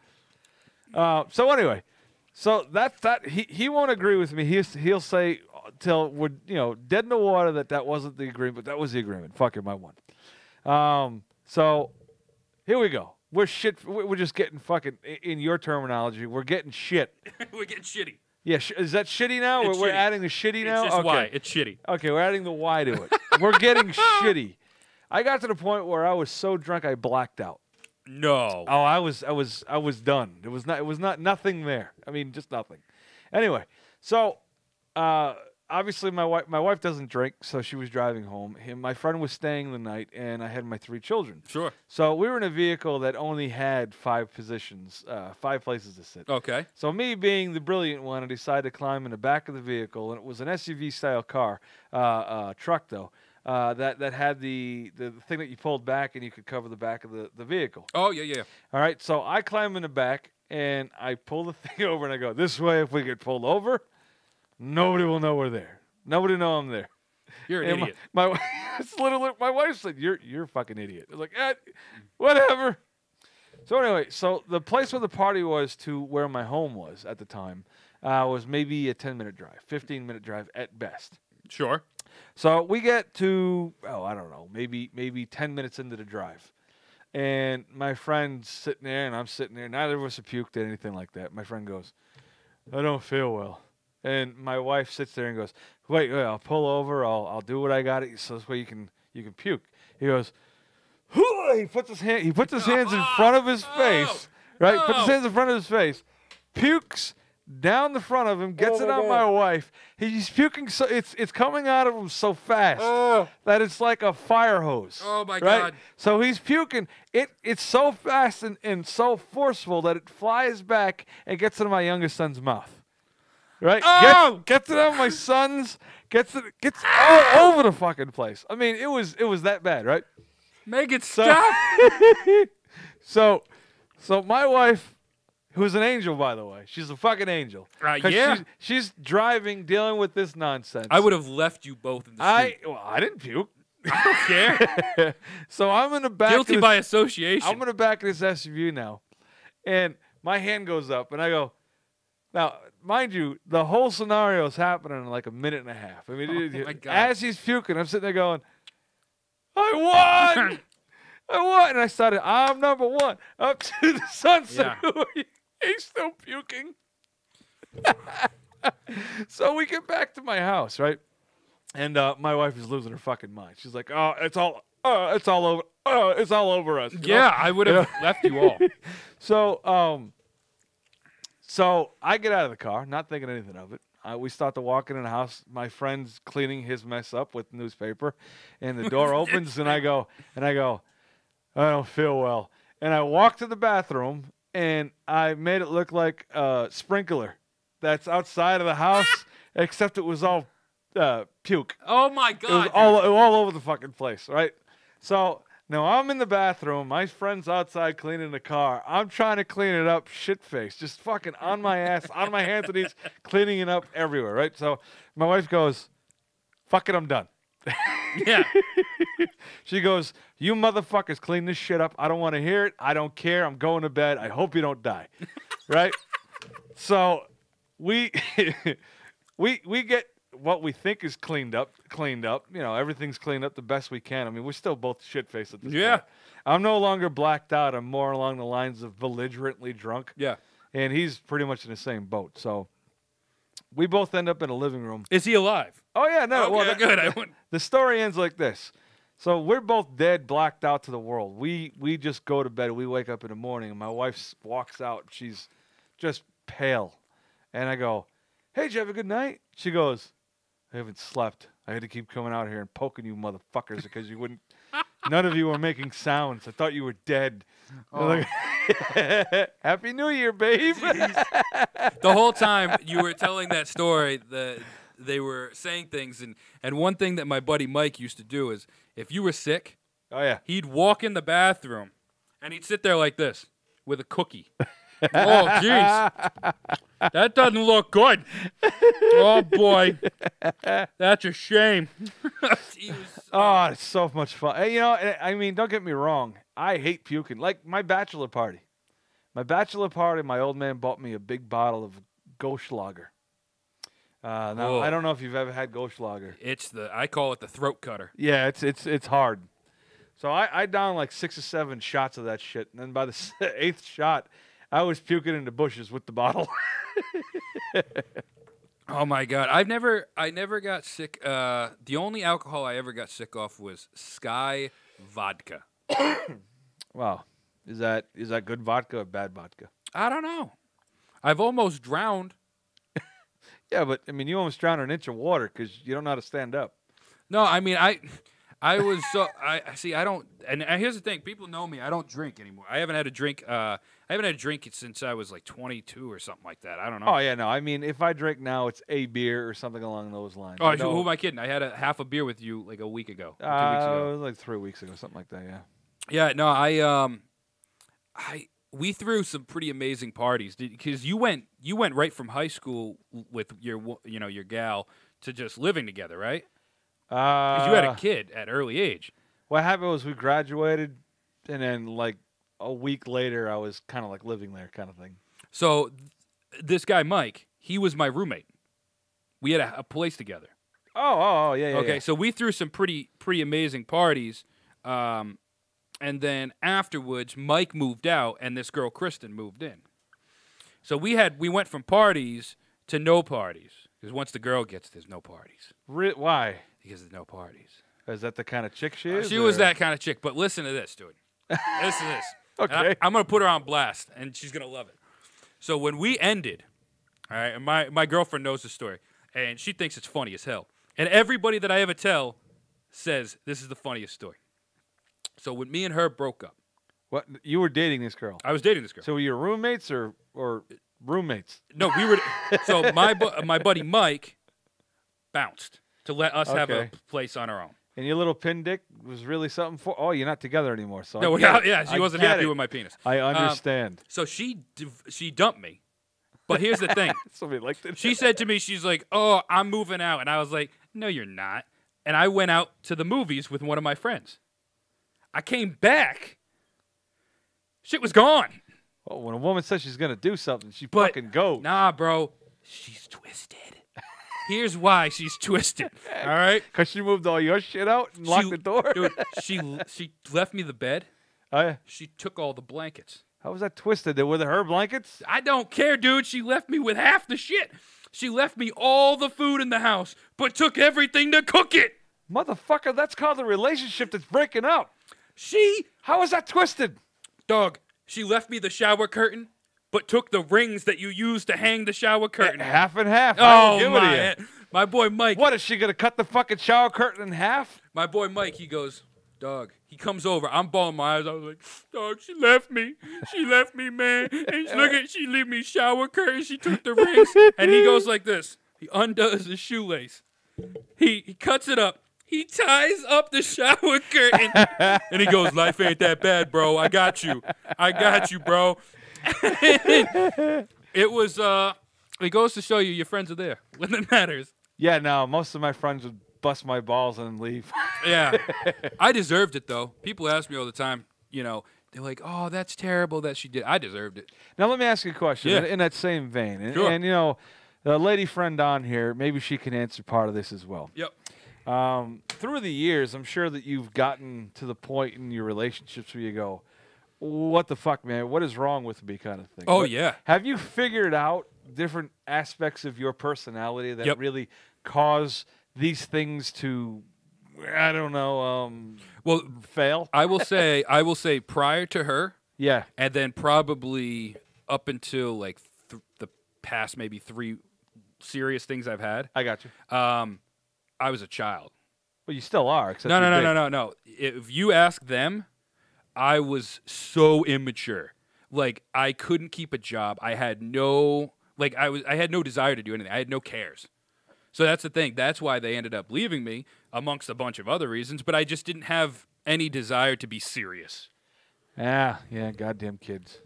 So anyway, so that's that. He won't agree with me. He'll say till we're dead in the water that wasn't the agreement, but that was the agreement. Fuck him, I won. So here we go. We're shit. We're just getting fucking, in your terminology, we're getting shit. We're getting shitty. Yeah, is that shitty now? It's We're shitty. adding the shitty now? It's just okay. why. It's shitty. Okay, we're adding the Y to it. We're getting shitty. I got to the point where I was so drunk I blacked out. No. Oh, I was done. It was not nothing there. I mean, just nothing. Anyway, so obviously my wife doesn't drink, so she was driving home. My friend was staying the night, and I had my 3 children. Sure. So we were in a vehicle that only had 5 positions, 5 places to sit. Okay. So me being the brilliant one, I decided to climb in the back of the vehicle, and it was an SUV-style car, truck though, that had the thing that you pulled back and you could cover the back of the vehicle. Oh, yeah. All right, so I climb in the back, and I pull the thing over, and I go, this way, if we get pulled over, nobody will know we're there. Nobody will know I'm there. You're an And idiot. my wife said, you're a fucking idiot. I was like, whatever. So anyway, so the place where the party was to where my home was at the time was maybe a 10-minute drive, 15-minute drive at best. Sure. So we get to, I don't know, maybe 10 minutes into the drive. And my friend's sitting there, and I'm sitting there. Neither of us have puked or anything like that. My friend goes, I don't feel well. And my wife sits there and goes, wait, I'll pull over. I'll do what I got so this way you can puke. He goes, he puts his hands in front of his face, right? Puts his hands in front of his face, pukes down the front of him, gets it on my wife. He's puking, so it's coming out of him so fast that it's like a fire hose. Oh, my right? God. So he's puking. It's so fast and so forceful that it flies back and gets into my youngest son's mouth. Right? Oh! Gets it on my son's, gets all over the fucking place. I mean, it was that bad, right? Make it stop. So my wife, who's an angel, by the way, she's a fucking angel. 'Cause Yeah. she's driving, dealing with this nonsense. I would have left you both in the street. I didn't puke. I don't care. So I'm in the back. Guilty of by this, association. I'm in the back of this SUV now, and my hand goes up, and I go. Now, mind you, the whole scenario is happening in like a minute and a half. I mean, my God. as he's puking, I'm sitting there going, I won! I won! And I started, I'm number 1, up to the sunset. He's still puking. So we get back to my house, right? And my wife is losing her fucking mind. She's like, oh, it's all over. It's all over us. you know? Yeah, I would have left you all. So I get out of the car, not thinking anything of it. We start to walk in the house. My friend's cleaning his mess up with newspaper, and the door opens, and I go, I don't feel well. And I walk to the bathroom, and I made it look like a sprinkler that's outside of the house, except it was all puke. Oh, my It was God. all over the fucking place, right? So No, I'm in the bathroom. My friend's outside cleaning the car. I'm trying to clean it up, shit face, just fucking on my ass, on my hands and knees, cleaning it up everywhere, right? So my wife goes, fuck it, I'm done. Yeah. She goes, you motherfuckers clean this shit up. I don't want to hear it. I don't care. I'm going to bed. I hope you don't die. Right? So we we get what we think is cleaned up. You know, everything's cleaned up the best we can. I mean, we're still both shit-faced at this point. I'm no longer blacked out. I'm more along the lines of belligerently drunk. Yeah. And he's pretty much in the same boat. So we both end up in a living room. Is he alive? Oh, yeah. No, Okay, well, good. The story ends like this. So we're both dead, blacked out to the world. We just go to bed. We wake up in the morning, and my wife walks out. She's just pale. And I go, hey, did you have a good night? She goes, I haven't slept. I had to keep coming out here and poking you motherfuckers because you wouldn't. None of you were making sounds. I thought you were dead. Oh. Like, Happy New Year, babe. The whole time you were telling that story, they were saying things, and one thing that my buddy Mike used to do is if you were sick, Oh, yeah. he'd walk in the bathroom, and he'd sit there like this with a cookie. Oh, jeez. That doesn't look good. Oh, boy. That's a shame. Oh, it's so much fun. Hey, you know, I mean, don't get me wrong. I hate puking. Like my bachelor party. My old man bought me a big bottle of Goldschlager. Now, I don't know if you've ever had Goldschlager. I call it the throat cutter. Yeah, it's hard. So I downed like 6 or 7 shots of that shit. And then by the 8th shot, I was puking in the bushes with the bottle. Oh my God! I never got sick. The only alcohol I ever got sick off was Sky vodka. Wow, is that good vodka or bad vodka? I don't know. I've almost drowned. Yeah, but I mean, you almost drowned an inch of water because you don't know how to stand up. No, I mean I was so I see. I don't. And here's the thing: people know me. I don't drink anymore. I haven't had a drink. I haven't had a drink since I was like 22 or something like that. I don't know. Oh yeah, no. I mean, if I drink now, it's a beer or something along those lines. Oh, who am I kidding? I had a half a beer with you like a week ago, 2 weeks ago. It was like 3 weeks ago, something like that. Yeah. Yeah. No, we threw some pretty amazing parties because you went right from high school with your gal to just living together, right? Because you had a kid at early age. What happened was we graduated, and then like a week later, I was kind of like living there, kind of thing. So this guy Mike, he was my roommate. We had a place together. Oh, yeah. Okay, yeah. so we threw some pretty amazing parties, and then afterwards, Mike moved out, and this girl Kristen moved in. So we went from parties to no parties because once the girl gets, there's no parties. Why? Because there's no parties. Is that the kind of chick she is? She was that kind of chick. But listen to this, dude. Listen to this. Okay. I'm going to put her on blast, and she's going to love it. So when we ended, all right, and my girlfriend knows the story, and she thinks it's funny as hell. And everybody that I ever tell says this is the funniest story. So when me and her broke up. What? You were dating this girl? I was dating this girl. So were you roommates or roommates? No, we were. So my buddy Mike bounced to let us have a place on our own. And your little pin dick was really something for. Oh, you're not together anymore. So no, she wasn't happy with my penis. I understand. So she dumped me. But here's the thing. Somebody liked it. She said to me, she's like, "Oh, I'm moving out," and I was like, "No, you're not." And I went out to the movies with one of my friends. I came back. Shit was gone. Well, when a woman says she's gonna do something, she fucking goes. Nah, bro, she's twisted. Here's why she's twisted. All right, because she moved all your shit out and locked the door. Dude, she left me the bed. Oh yeah. She took all the blankets. How was that twisted? They were her blankets? I don't care, dude. She left me with half the shit. She left me all the food in the house, but took everything to cook it. Motherfucker, that's called a relationship that's breaking up. How is that twisted? Dog, she left me the shower curtain, but took the rings that you use to hang the shower curtain. Half and half. Oh, my boy Mike. What, is she going to cut the fucking shower curtain in half? My boy Mike, he goes, dog, he comes over. I'm bawling my eyes. I was like, dog, she left me. She left me, man. And she leave me shower curtain. She took the rings. And he goes like this. He undoes his shoelace. He cuts it up. He ties up the shower curtain, and he goes, "Life ain't that bad, bro. I got you, bro." It was. It goes to show you your friends are there when it matters. Yeah, no, most of my friends would bust my balls and leave. Yeah, I deserved it though. People ask me all the time. You know, they're like, "Oh, that's terrible that she did." I deserved it. Now let me ask you a question Yeah. in that same vein, and, Sure. and you know, the lady friend on here, maybe she can answer part of this as well. Yep. Through the years, I'm sure that you've gotten to the point in your relationships where you go, "What the fuck, man? What is wrong with me?" kind of thing. Oh, But yeah. Have you figured out different aspects of your personality that Yep. really cause these things to, I don't know, Well, fail? I will say prior to her, Yeah. and then probably up until like the past maybe 3 serious things I've had. I got you. I was a child. Well, you still are. Except No. you're big. No. If you ask them, I was so immature. Like I couldn't keep a job. I had no I had no desire to do anything. I had no cares. So that's the thing. That's why they ended up leaving me, amongst a bunch of other reasons. But I just didn't have any desire to be serious. Yeah, goddamn kids.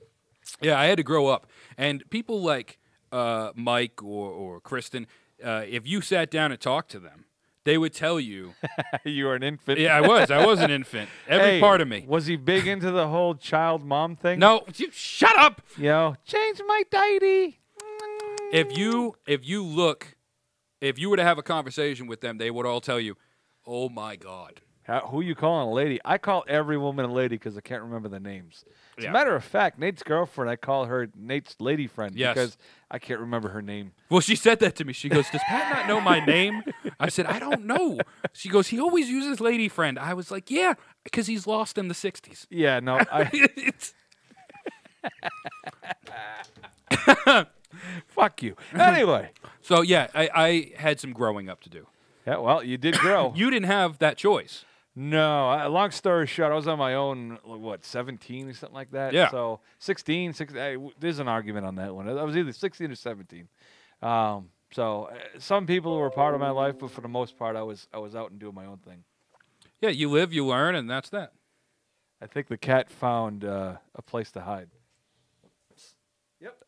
Yeah, I had to grow up. And people like Mike or Kristen, if you sat down and talked to them, they would tell you. You were an infant. Yeah, I was an infant. Every Hey, part of me. Was he big into the whole child mom thing? No, shut up. You know, change my diety. If you were to have a conversation with them, they would all tell you, "Oh my God." Who you calling a lady? I call every woman a lady because I can't remember the names. As Yeah. a matter of fact, Nate's girlfriend, I call her Nate's lady friend Yes. because I can't remember her name. Well, she said that to me. She goes, "Does Pat not know my name?" I said, "I don't know." She goes, "He always uses lady friend." I was like, "Yeah, because he's lost in the 60s." Yeah, no, It's- fuck you. Anyway, so, yeah, I had some growing up to do. yeah, well, you did grow. You didn't have that choice. No, long story short, I was on my own, 17 or something like that? Yeah. So 16, there's an argument on that one. I was either 16 or 17. Some people were part of my life, but for the most part, I was out and doing my own thing. Yeah, you live, you learn, and that's that. I think the cat found a place to hide.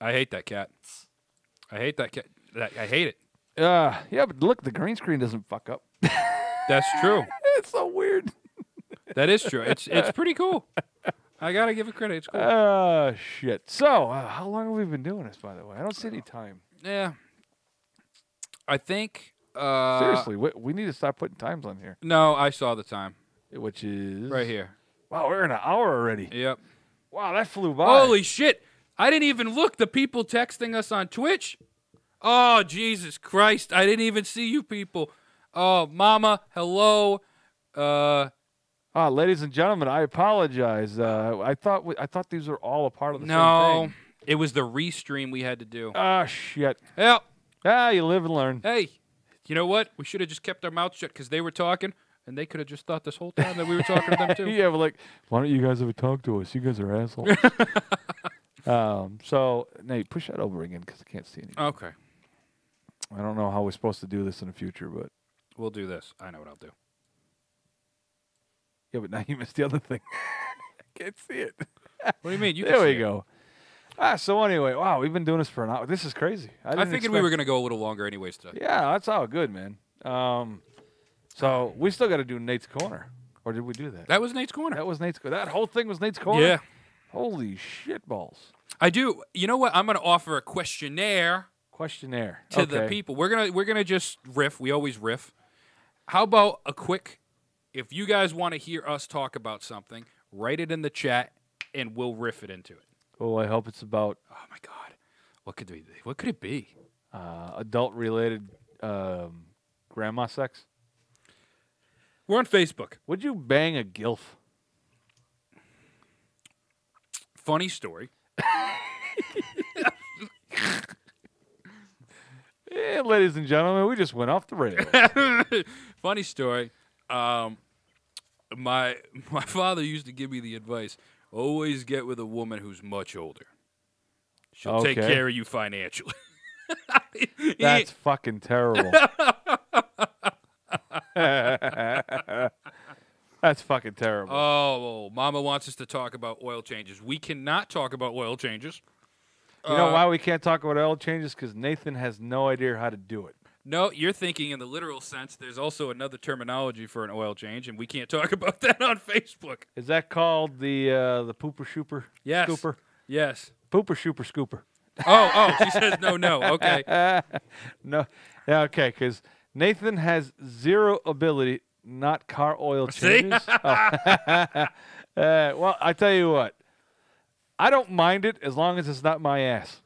I hate that cat. I hate that cat. I hate it. Yeah, but look, the green screen doesn't fuck up. That's true. It's so weird. That is true. It's pretty cool. I got to give it credit. It's cool. Shit. So, how long have we been doing this, by the way? I don't see any time. Yeah. I think. Seriously, we need to start putting times on here. No, I saw the time. Which is? Right here. Wow, we're in an hour already. Yep. Wow, that flew by. Holy shit. I didn't even look. The people texting us on Twitch. Oh, Jesus Christ. I didn't even see you people. Oh, Mama, hello. Ladies and gentlemen, I apologize. I thought these were all a part of the same No. thing. It was the restream we had to do. Shit. Yep. You live and learn. Hey, you know what? We should have just kept our mouths shut because they were talking, and they could have just thought this whole time that we were talking to them too. Yeah, but like, why don't you guys ever talk to us? You guys are assholes. So, Nate, push that over again because I can't see anything. Okay. I don't know how we're supposed to do this in the future, but We'll do this. I know what I'll do. yeah, but now you missed the other thing. I can't see it. What do you mean? You There can we see it. go. So anyway, wow, we've been doing this for an hour. This is crazy. I figured we were going to go a little longer anyways today. Yeah, that's all good, man. So we still got to do Nate's Corner. Or did we do that? That was Nate's Corner. That was Nate's Corner. That whole thing was Nate's Corner? Yeah. Holy shit balls. I do. You know what? I'm going to offer a questionnaire Questionnaire. to the people. We're gonna just riff. We always riff. How about a quick, if you guys want to hear us talk about something, write it in the chat and we'll riff it into it. Oh, I hope it's about Oh my God. What could it be? adult-related grandma sex. We're on Facebook. Would you bang a gilf? Funny story. Yeah, ladies and gentlemen, we just went off the rails. Funny story. My father used to give me the advice: always get with a woman who's much older. She'll take Okay. care of you financially. That's fucking terrible. That's fucking terrible. Oh, Mama wants us to talk about oil changes. We cannot talk about oil changes. You know why we can't talk about oil changes? Because Nathan has no idea how to do it. No, you're thinking in the literal sense. There's also another terminology for an oil change, and we can't talk about that on Facebook. Is that called the pooper shooper? Yes. Scooper? Yes. Pooper shooper scooper. Oh, she says no. Okay. No. Yeah, okay, because Nathan has zero ability, not car oil changes. See? Well, I tell you what. I don't mind it as long as it's not my ass.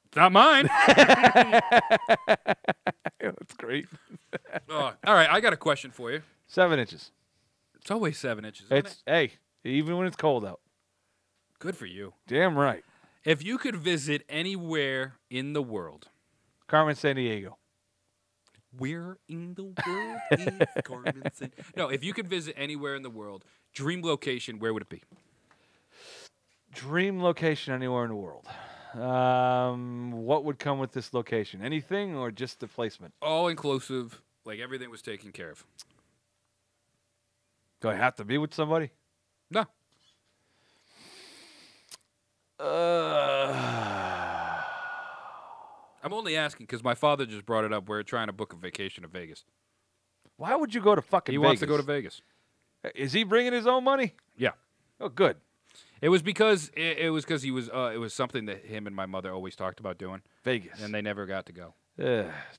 It's not mine. That's great. All right, I got a question for you. 7 inches. It's always 7 inches. Isn't it? Hey, even when it's cold out. Good for you. Damn right. If you could visit anywhere in the world, Carmen Sandiego. where in the world is Carmen San? No, if you could visit anywhere in the world, dream location, where would it be? Dream location anywhere in the world. What would come with this location? Anything or just the placement? All inclusive, like everything was taken care of. Do I have to be with somebody? No. I'm only asking because my father just brought it up. We're trying to book a vacation to Vegas. Why would you go to fucking He Vegas? wants to go to Vegas. Is he bringing his own money? Yeah. Oh, good. It was because he was. It was something that him and my mother always talked about doing, Vegas. and they never got to go.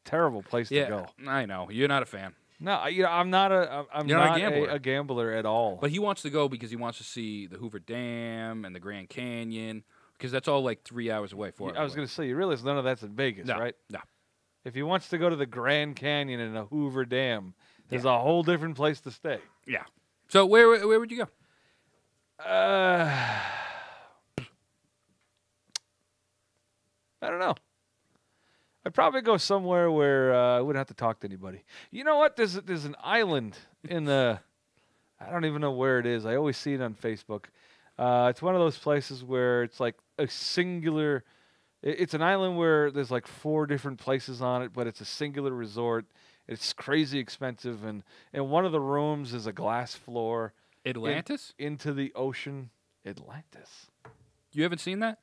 Terrible place to go. I know you're not a fan, No, I'm not I'm You're not a not gambler. a gambler at all. but he wants to go because he wants to see the Hoover Dam and the Grand Canyon because that's all like 3 hours away. 4 hours. I was going to say, you realize none of that's in Vegas, no, right? No. If he wants to go to the Grand Canyon and the Hoover Dam, there's a whole different place to stay. Yeah. So where would you go? I don't know. I'd probably go somewhere where I wouldn't have to talk to anybody. You know what? There's an island in the. I don't even know where it is. I always see it on Facebook. It's one of those places where it's like a singular. It's an island where there's like 4 different places on it, but it's a singular resort. It's crazy expensive, and one of the rooms is a glass floor. Atlantis? Into the ocean. Atlantis. You haven't seen that?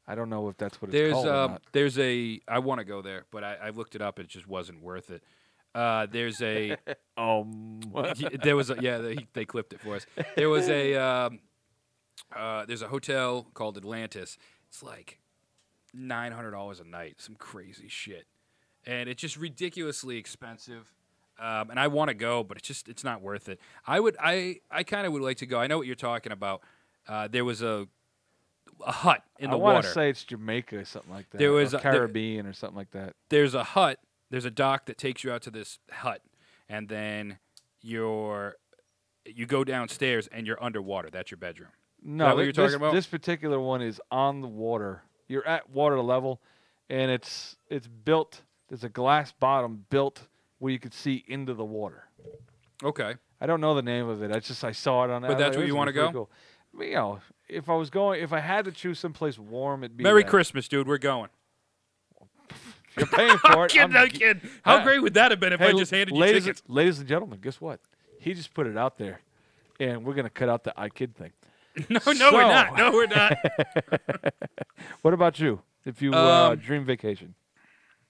I don't know if that's what it's called or not. There's a. I want to go there, but I looked it up. It just wasn't worth it. There's a. There was a. Yeah, they clipped it for us. There was a. There's a hotel called Atlantis. It's like $900 a night. Some crazy shit, and it's just ridiculously expensive. And I want to go, but it's not worth it. I kind of would like to go. I know what you're talking about. There was a hut in the water. I want to say it's Jamaica or something like that. There was or Caribbean or something like that. There's a hut. There's a dock that takes you out to this hut, and then you go downstairs and you're underwater. That's your bedroom. No, Is that what you're talking about? This particular one is on the water. You're at water level, and it's built. There's a glass bottom built where you could see into the water. Okay. I don't know the name of it. I saw it on. But that's where you want to go. Cool. You know, if I had to choose someplace warm, it'd be Merry that. Christmas, dude. We're going. You're paying for it. I'm kidding. How great would that have been if I just handed you tickets? Ladies and gentlemen, guess what? He just put it out there, and we're gonna cut out the I kid thing. No, we're not. No, we're not. What about you? If you dream vacation,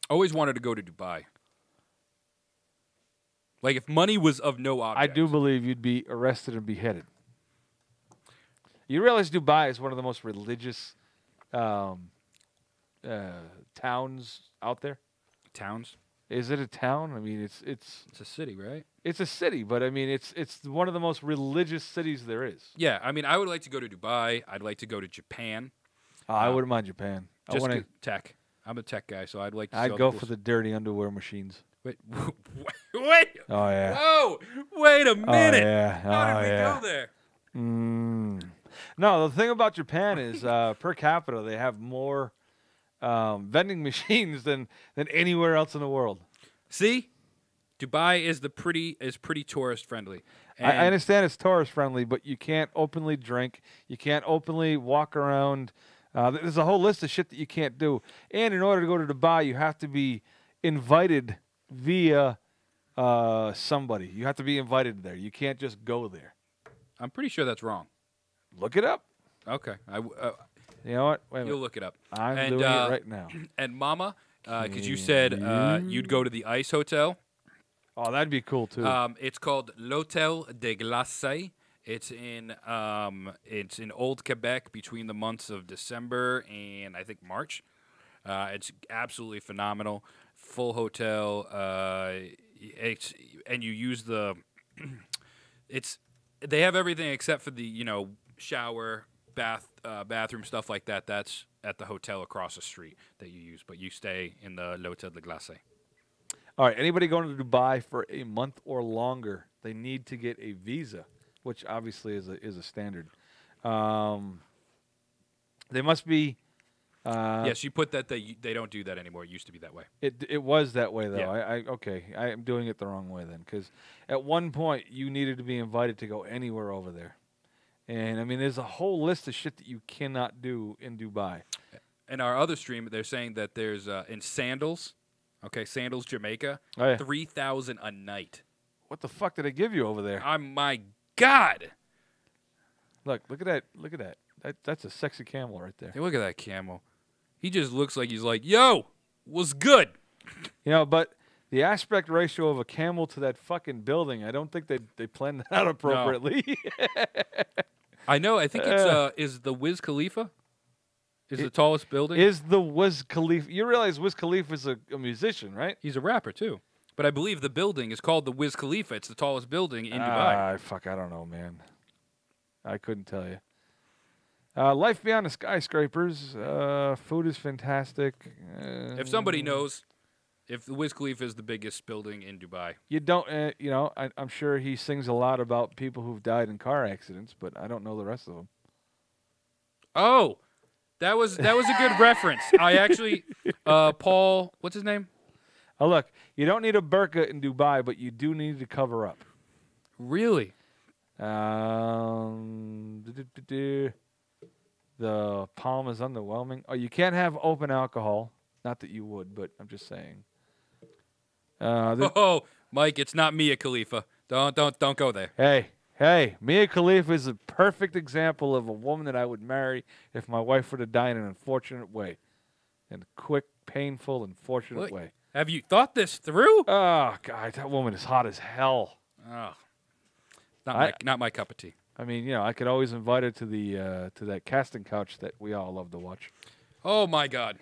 Always wanted to go to Dubai. Like if money was of no object. I do believe you'd be arrested and beheaded. You realize Dubai is one of the most religious towns out there? Towns? Is it a town? I mean, it's a city, right? It's a city, but I mean, it's one of the most religious cities there is. Yeah, I mean, I would like to go to Dubai. I'd like to go to Japan. I wouldn't mind Japan. Just tech. I'm a tech guy, so I'd like to. I'd go for the dirty underwear machines. Wait. Oh yeah. Whoa! Wait a minute. Oh yeah. How did we go there? No, the thing about Japan is per capita they have more vending machines than anywhere else in the world. See, Dubai is pretty tourist friendly. I understand it's tourist friendly, but you can't openly drink. You can't openly walk around. There's a whole list of shit that you can't do. And in order to go to Dubai, you have to be invited via somebody. You have to be invited there. You can't just go there. I'm pretty sure that's wrong. Look it up. Okay. You know what? Wait a You'll minute. look it up. I'm doing it right now. And Mama, because you said you'd go to the Ice Hotel. Oh, that'd be cool too. It's called L'Hôtel des Glaces. It's in Old Quebec between the months of December and I think March. It's absolutely phenomenal. Full hotel. And you use the. They have everything except for the shower, bathroom, stuff like that. That's at the hotel across the street that you use, but you stay in the L'Hôtel des Glaces. All right, anybody going to Dubai for a month or longer, they need to get a visa, which obviously is a standard. They must be. Yes, you put that they don't do that anymore. It used to be that way. It was that way though. Yeah. I am doing it the wrong way then, because at one point you needed to be invited to go anywhere over there, and I mean there's a whole list of shit that you cannot do in Dubai. In our other stream, they're saying that there's in Sandals. Okay, Sandals, Jamaica, Oh, yeah. 3,000 a night. What the fuck did I give you over there? My God! Look at that! Look at that! That's a sexy camel right there. Hey, look at that camel. He just looks like he's like, yo, what's good? But the aspect ratio of a camel to that fucking building, I don't think they planned that out appropriately. I know. I think it's is the Wiz Khalifa is the tallest building. Is the Wiz Khalifa? You realize Wiz Khalifa is a musician, right? He's a rapper too. But I believe the building is called the Wiz Khalifa. It's the tallest building in Dubai. I don't know, man. I couldn't tell you. Life beyond the skyscrapers. Food is fantastic. If somebody knows if the Wiz Khalifa is the biggest building in Dubai. You don't, I'm sure he sings a lot about people who've died in car accidents, but I don't know the rest of them. Oh, that was a good reference. I actually, Paul, what's his name? Oh, look, you don't need a burqa in Dubai, but you do need to cover up. Really? The palm is underwhelming. Oh, you can't have open alcohol. Not that you would, but I'm just saying. Mike, it's not Mia Khalifa. Don't go there. Hey, Mia Khalifa is a perfect example of a woman that I would marry if my wife were to die in an unfortunate way. In a quick, painful, unfortunate way. Have you thought this through? Oh, God, that woman is hot as hell. Oh, not my cup of tea. I mean, I could always invite her to to that casting couch that we all love to watch. Oh my God,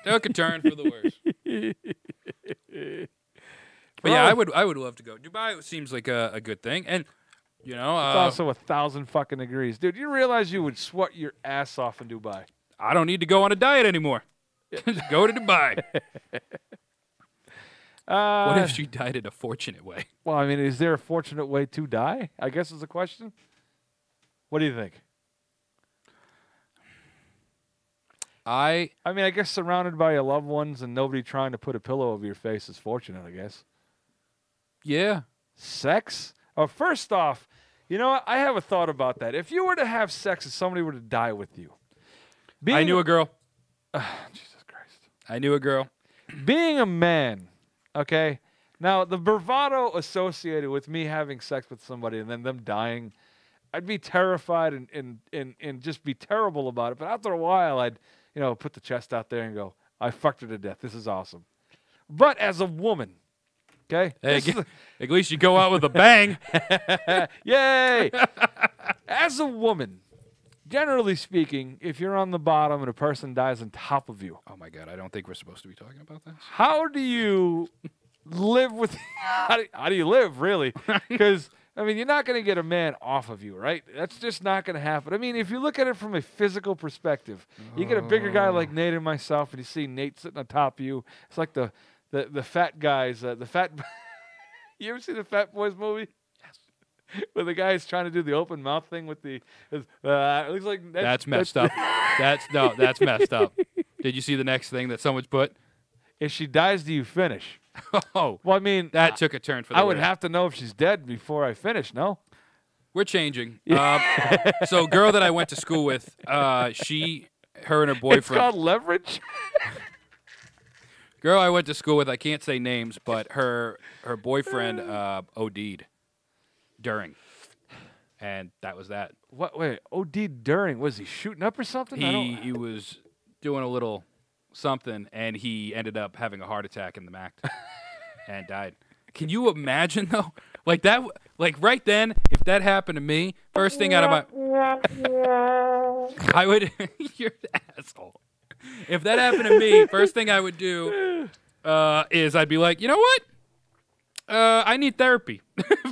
took a turn for the worse. But yeah, I would love to go. Dubai seems like a good thing, and it's also 1,000 fucking degrees, dude. You realize you would sweat your ass off in Dubai? I don't need to go on a diet anymore. Just go to Dubai. What if she died in a fortunate way? Well, I mean, is there a fortunate way to die? I guess is the question. What do you think? I mean, I guess surrounded by your loved ones and nobody trying to put a pillow over your face is fortunate, I guess. Yeah. Sex? Oh, first off, you know what? I have a thought about that. If you were to have sex and somebody were to die with you. I knew a girl. Jesus Christ. I knew a girl. Being a man, okay? Now, the bravado associated with me having sex with somebody and then them dying, I'd be terrified and just be terrible about it. But after a while, I'd, put the chest out there and go, I fucked her to death. This is awesome. But as a woman, okay? Hey, at least you go out with a bang. Yay! As a woman, generally speaking, if you're on the bottom and a person dies on top of you. Oh, my God. I don't think we're supposed to be talking about this. How do you live with... How do you live, really? Because... I mean, you're not going to get a man off of you, right? That's just not going to happen. I mean, if you look at it from a physical perspective, you get a bigger guy like Nate and myself, and you see Nate sitting on top of you. It's like the fat guys, the fat... You ever see the Fat Boys movie? Yes. Where the guy's trying to do the open mouth thing with the... it looks like... That's messed up. That's messed up. Did you see the next thing that someone's put? If she dies, do you finish? Oh. Well, I mean... That took a turn for the I would worse. have to know if she's dead before I finish, no? We're changing. So, girl that I went to school with, her and her boyfriend... It's called leverage? Girl I went to school with, I can't say names, but her boyfriend OD'd during. And that was that. What? Wait, OD during? Was he shooting up or something? He was doing a little something, and he ended up having a heart attack in the Mac and died. Can you imagine, though? Like that, like right then, if that happened to me, first thing out of my... I would... You're an asshole. If that happened to me, first thing I would do is I'd be like, you know what? I need therapy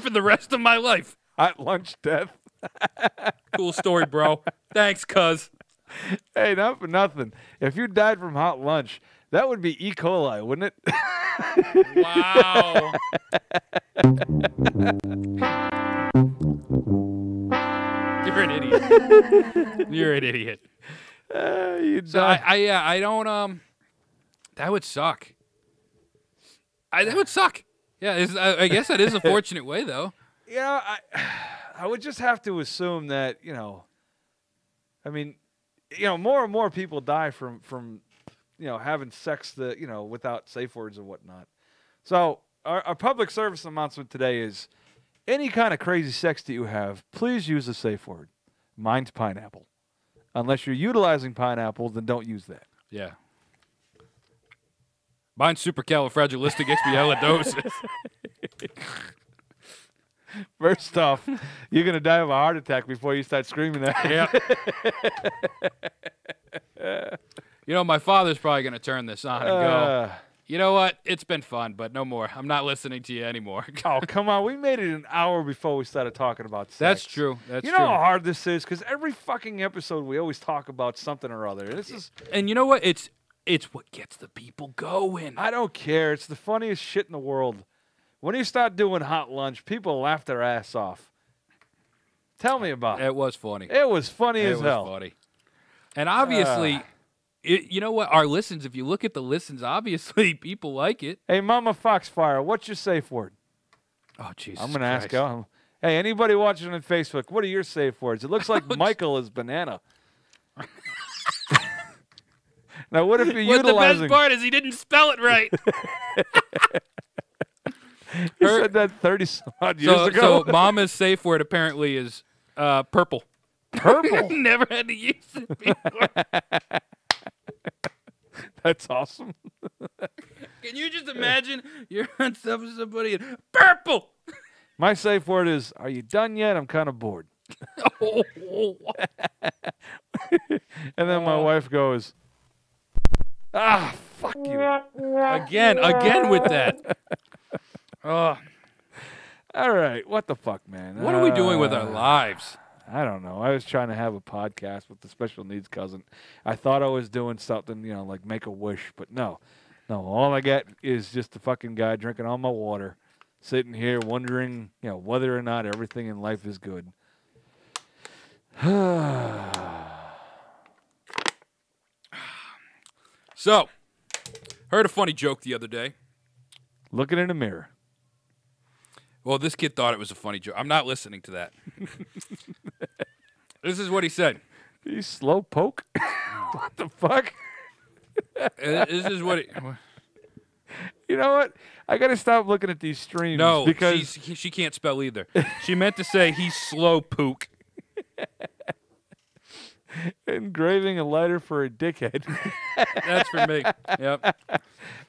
for the rest of my life. Hot lunch death. Cool story, bro. Thanks, cuz. Hey, not for nothing. If you died from hot lunch, that would be E. coli, wouldn't it? Wow. You're an idiot. You're an idiot. So I don't that would suck. That would suck. Yeah, I guess that is a fortunate way though. Yeah, I would just have to assume that, I mean, more and more people die from having sex without safe words and whatnot. So our public service announcement today is any kind of crazy sex that you have, please use a safe word. Mine's pineapple. Unless you're utilizing pineapple, then don't use that. Yeah. Mine's supercalifragilisticexpialidocious. First off, you're going to die of a heart attack before you start screaming that. Yeah. My father's probably going to turn this on and go, you know what? It's been fun, but no more. I'm not listening to you anymore. Oh, come on. We made it an hour before we started talking about sex. That's true. You know how hard this is? Because every fucking episode we always talk about something or other. And you know what? It's what gets the people going. I don't care. It's the funniest shit in the world. When you start doing hot lunch, people laugh their ass off. Tell me about it. It was funny. It was funny as hell. It was funny. And obviously, you know what? Our listens, if you look at the listens, obviously people like it. Hey, Mama Foxfire, what's your safe word? Oh, Jesus I'm going to ask her. Hey, anybody watching on Facebook, what are your safe words? It looks like Michael is banana. Now, what if you're utilizing... The best part is he didn't spell it right. He said that 30-some-odd years ago. So Mama's safe word apparently is purple. Purple? Never had to use it before. That's awesome. Can you just imagine you're on top of somebody and purple? My safe word is, are you done yet? I'm kind of bored. And then my wife goes, fuck you. Again with that. All right, what the fuck, man? What are we doing with our lives? I don't know. I was trying to have a podcast with the special needs cousin. I thought I was doing something, like make a wish, but no. All I get is just a fucking guy drinking all my water, sitting here wondering, whether or not everything in life is good. So, heard a funny joke the other day. Looking in the mirror. Well, this kid thought it was a funny joke. I'm not listening to that. This is what he said. You slow poke? What the fuck? This is what he... You know what? I got to stop looking at these streams. No, because she can't spell either. She meant to say he's slow pook. Engraving a lighter for a dickhead. That's for me. Yep.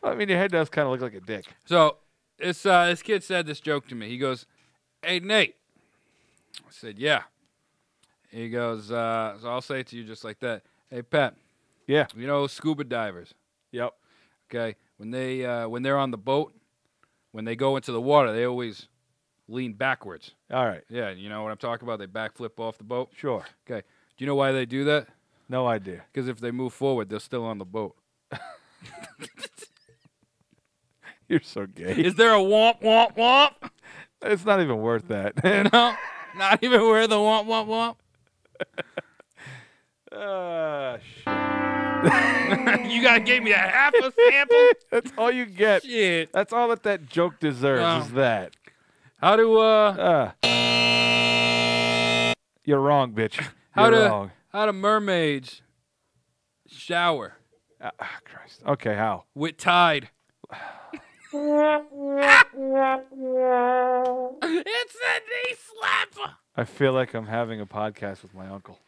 I mean, your head does kind of look like a dick. So, this kid said this joke to me. He goes, "Hey, Nate." I said, "Yeah." He goes, so I'll say it to you just like that. "Hey, Pat." Yeah. Scuba divers. Yep. Okay. When they're on the boat, when they go into the water, they always lean backwards. All right. Yeah, you know what I'm talking about? They backflip off the boat. Sure. Okay. Do you know why they do that? No idea. Because if they move forward, they're still on the boat. You're so gay. Is there a womp, womp, womp? It's not even worth that. No, not even worth the womp, womp, womp. Shit. You guys gave me a half a sample? That's all you get. Shit. That's all that joke deserves is that. How do, You're wrong, bitch. How You're wrong. do mermaids shower? Christ. Okay, how? With Tide. It's a knee slapper. I feel like I'm having a podcast with my uncle.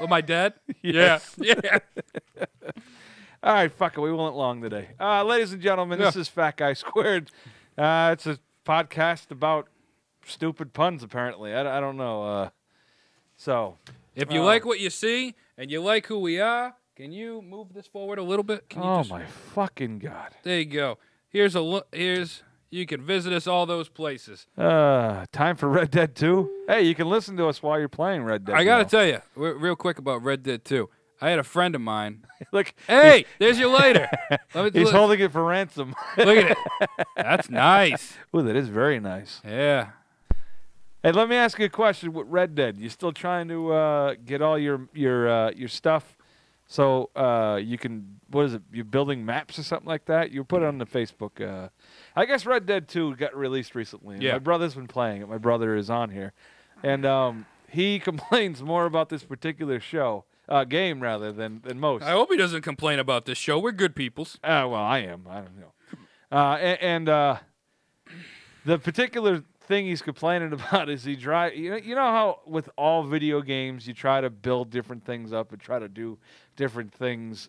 With my dad? Yes. Yeah. All right, fuck it. We went long today. Ladies and gentlemen, this is Fat Guy Squared. It's a podcast about stupid puns, apparently. I don't know. If you like what you see and you like who we are, can you move this forward a little bit? Can you Oh, my fucking God. There you go. Here's you can visit us all those places. Time for Red Dead 2. Hey, you can listen to us while you're playing Red Dead. I got to tell you, real quick about Red Dead 2. I had a friend of mine. Look, hey, there's your lighter. He's holding it for ransom. Look at it. That's nice. Ooh, that is very nice. Yeah. Hey, let me ask you a question with Red Dead. You still trying to get all your stuff so you can, what is it, you're building maps or something like that? You put it on the Facebook. I guess Red Dead 2 got released recently. Yeah. My brother's been playing it. My brother is on here. And he complains more about this particular game rather than most. I hope he doesn't complain about this show. We're good peoples. Well, I am. I don't know. The particular thing he's complaining about is you know how with all video games you try to build different things up and try to do different things.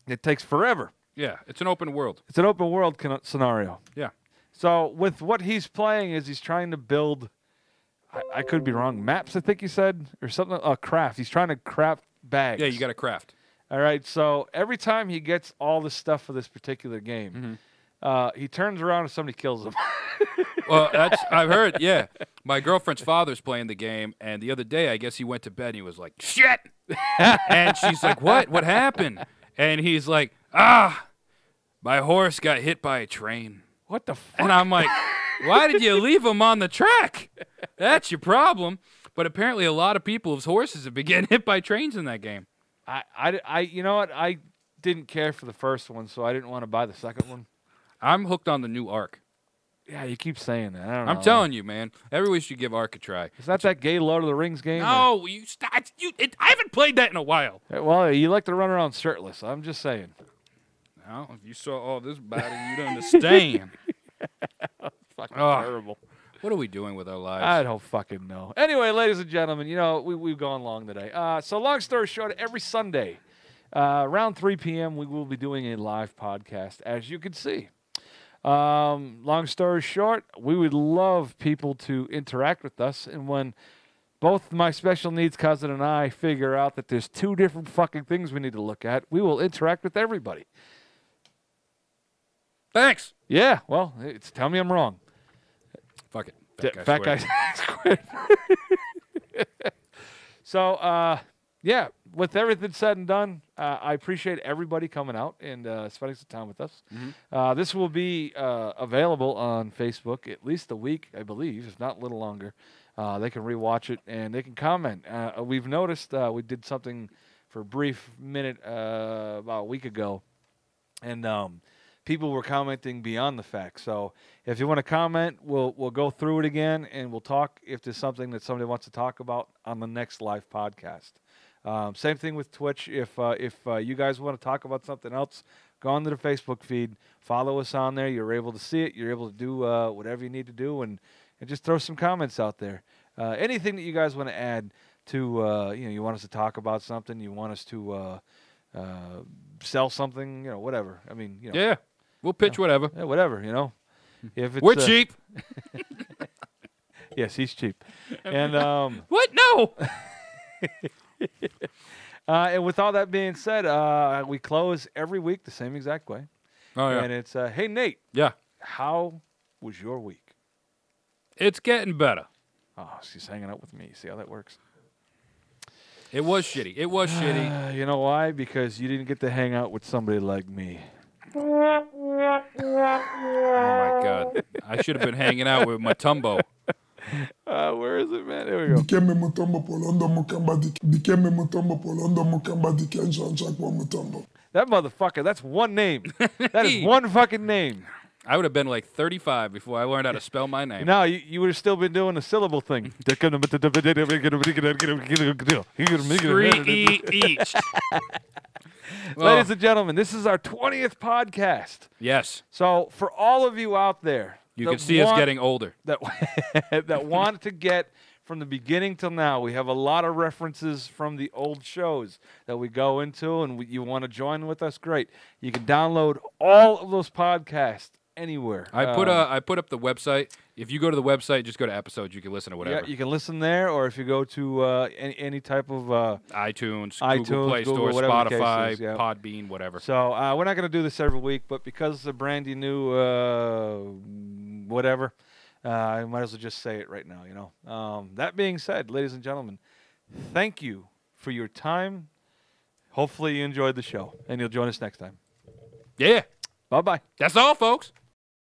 It takes forever. Yeah, it's an open world. It's an open world scenario. Yeah. So with what he's playing is he's trying to build. I could be wrong. Maps, I think you said, or something. Craft. He's trying to craft bags. Yeah, you got to craft. All right. So every time he gets all the stuff for this particular game, he turns around and somebody kills him. Well, I've heard. Yeah, my girlfriend's father's playing the game, and the other day I guess he went to bed and he was like, "Shit," and she's like, "What? What happened?" And he's like, my horse got hit by a train." What the fuck? And I'm like, why did you leave him on the track? That's your problem. But apparently a lot of people's horses have been getting hit by trains in that game. You know what? I didn't care for the first one, so I didn't want to buy the second one. I'm hooked on the new Ark. Yeah, you keep saying that. I don't know. I'm telling you, man. Everyone should give Ark a try. Is that gay Lord of the Rings game? No, you stop. I haven't played that in a while. Well, you like to run around shirtless. I'm just saying. Well, if you saw all this body, you'd understand. Fucking terrible. What are we doing with our lives? I don't fucking know. Anyway, ladies and gentlemen, we've gone long today. So long story short, every Sunday, around 3 p.m., we will be doing a live podcast, as you can see. Long story short, we would love people to interact with us, and when both my special needs cousin and I figure out that there's two different fucking things we need to look at, we will interact with everybody. Thanks. Yeah, well, tell me I'm wrong. Fuck it. Fat guy squared. So, yeah, with everything said and done, I appreciate everybody coming out and spending some time with us. This will be available on Facebook at least a week, I believe, if not a little longer. They can rewatch it and they can comment. We've noticed we did something for a brief minute about a week ago, and people were commenting beyond the fact. So if you want to comment, we'll go through it again and we'll talk if there's something that somebody wants to talk about on the next live podcast. Same thing with Twitch. If you guys want to talk about something else, go on to the Facebook feed, follow us on there. You're able to see it. You're able to do whatever you need to do, and just throw some comments out there. Anything that you guys want to add to, you want us to talk about something, you want us to sell something, whatever. I mean, yeah, we'll pitch whatever. Yeah, whatever, If it's, we're cheap. Yes, he's cheap. And what? No. And with all that being said, we close every week the same exact way. Oh yeah. And it's hey Nate. Yeah. How was your week? It's getting better. Oh, she's hanging out with me. See how that works? It was shitty. It was shitty. You know why? Because you didn't get to hang out with somebody like me. Oh my God. I should have been hanging out with Matumbo. Where is it, man? There we go. That motherfucker, that's one name. That is one fucking name. I would have been like 35 before I learned how to spell my name. No, you would have still been doing the syllable thing. 3 each. Ladies and gentlemen, this is our 20th podcast. Yes. So for all of you out there, You can see us getting older. that that want to get from the beginning till now, we have a lot of references from the old shows that we go into, and you want to join with us, great. You can download all of those podcasts anywhere. I put up the website. If you go to the website, just go to episodes. You can listen to whatever. Yeah, you can listen there, or if you go to any type of iTunes, iTunes, Google Play Google, Store, whatever the case Spotify, is, yeah. Podbean, whatever. So we're not going to do this every week, but because the brandy new whatever, I might as well just say it right now. That being said, ladies and gentlemen, thank you for your time. Hopefully you enjoyed the show, and you'll join us next time. Yeah. Bye-bye. That's all, folks.